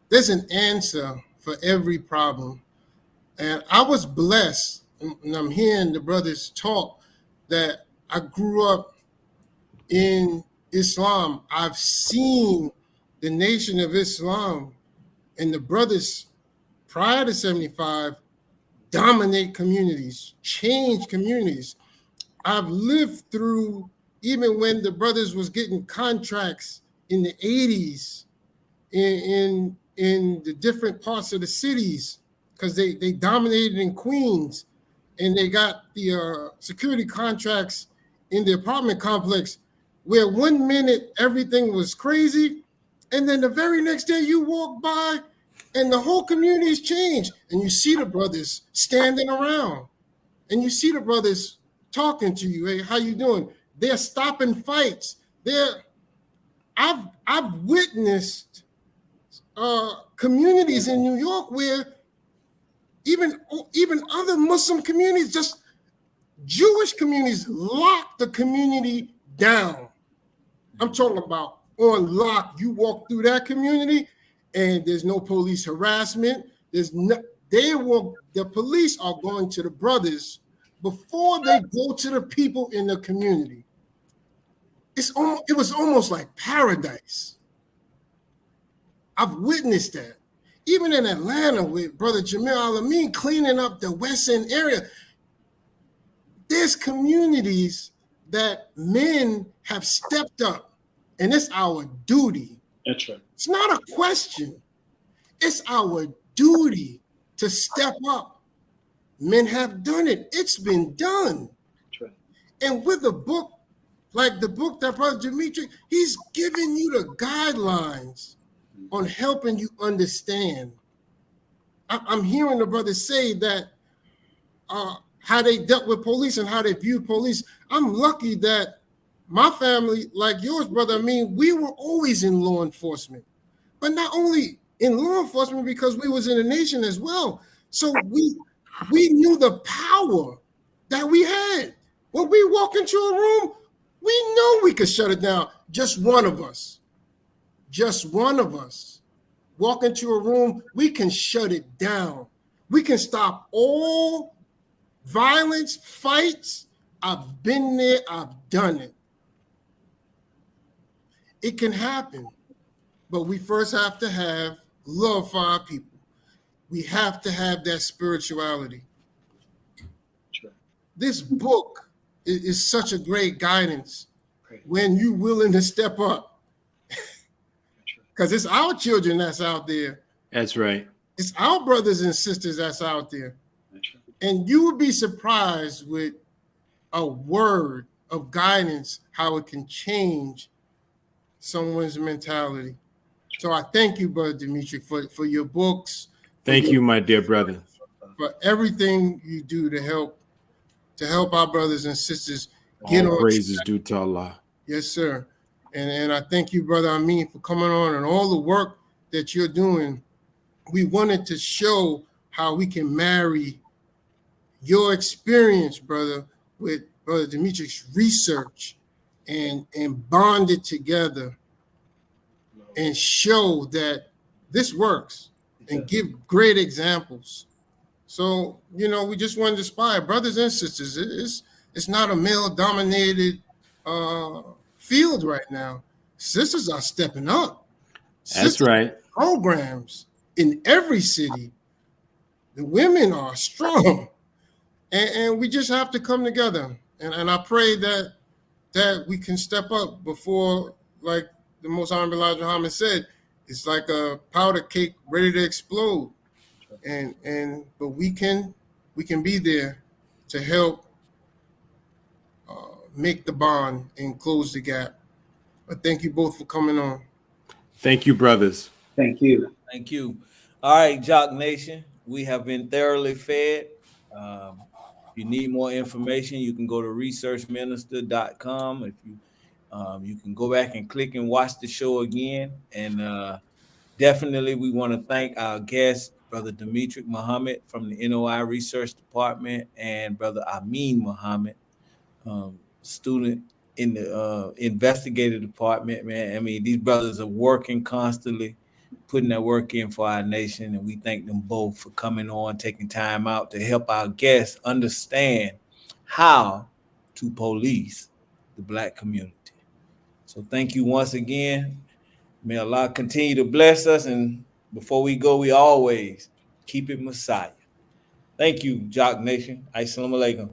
There's an answer for every problem. And I was blessed, and I'm hearing the brothers talk, that I grew up in Islam. I've seen the Nation of Islam and the brothers prior to 75 dominate communities, change communities. I've lived through, even when the brothers was getting contracts in the 80s in the different parts of the cities, because they dominated in Queens, and they got the security contracts in the apartment complex, where 1 minute everything was crazy, and then the very next day you walk by and the whole community has changed, and you see the brothers standing around, and you see the brothers talking to you. Hey, how you doing? They're stopping fights. I've witnessed communities in New York where even other Muslim communities, just Jewish communities, lock the community down. I'm talking about on lock. You walk through that community and there's no police harassment. The police are going to the brothers before they go to the people in the community. It was almost like paradise. I've witnessed that. Even in Atlanta with Brother Jamil Al-Amin cleaning up the West End area, there's communities that men have stepped up, and it's our duty. That's right. It's not a question. It's our duty to step up. Men have done it. It's been done. That's right. And with a book like the book that Brother Dimitri, he's giving you the guidelines on helping you understand. I'm hearing the brothers say that how they dealt with police and how they viewed police. I'm lucky that my family, like yours, brother, I mean, we were always in law enforcement, but not only in law enforcement, because we was in the nation as well. So we knew the power that we had. When we walk into a room, we know we could shut it down. Just one of us walk into a room, we can shut it down. We can stop all violence, fights. I've been there, I've done it. It can happen, but we first have to have love for our people. We have to have that spirituality. Sure. This book is such a great guidance when you're willing to step up. Because it's our children that's out there. That's right. It's our brothers and sisters that's out there. And you would be surprised with a word of guidance, how it can change someone's mentality. So I thank you, Brother Dimitri, for your books. Thank you, my dear brother. For everything you do to help our brothers and sisters get All on. praises due to Allah. Yes, sir. And I thank you, Brother Amin, for coming on and all the work that you're doing. We wanted to show how we can marry your experience, brother, with Brother Dimitri's research and bond it together and show that this works and give great examples. So, we just want to inspire brothers and sisters. It's not a male-dominated field right now. Sisters are stepping up. That's right. Programs in every city. The women are strong. And we just have to come together. And I pray that we can step up before, like the Most Honorable Elijah Muhammad said, it's like a powder cake ready to explode. But we can be there to help make the bond and close the gap. But thank you both for coming on. Thank you, brothers. Thank you. Thank you. All right, Jock Nation, we have been thoroughly fed. If you need more information, you can go to researchminister.com. If you can go back and click and watch the show again. And definitely we want to thank our guest, Brother Dimitri Muhammad from the NOI Research Department, and Brother Amin Muhammad, student in the investigative department, man. I mean, these brothers are working constantly, putting their work in for our nation, and we thank them both for coming on, taking time out to help our guests understand how to police the Black community. So thank you once again. May Allah continue to bless us, and before we go, we always keep it Messiah. Thank you, Jock Nation. Assalamu alaikum.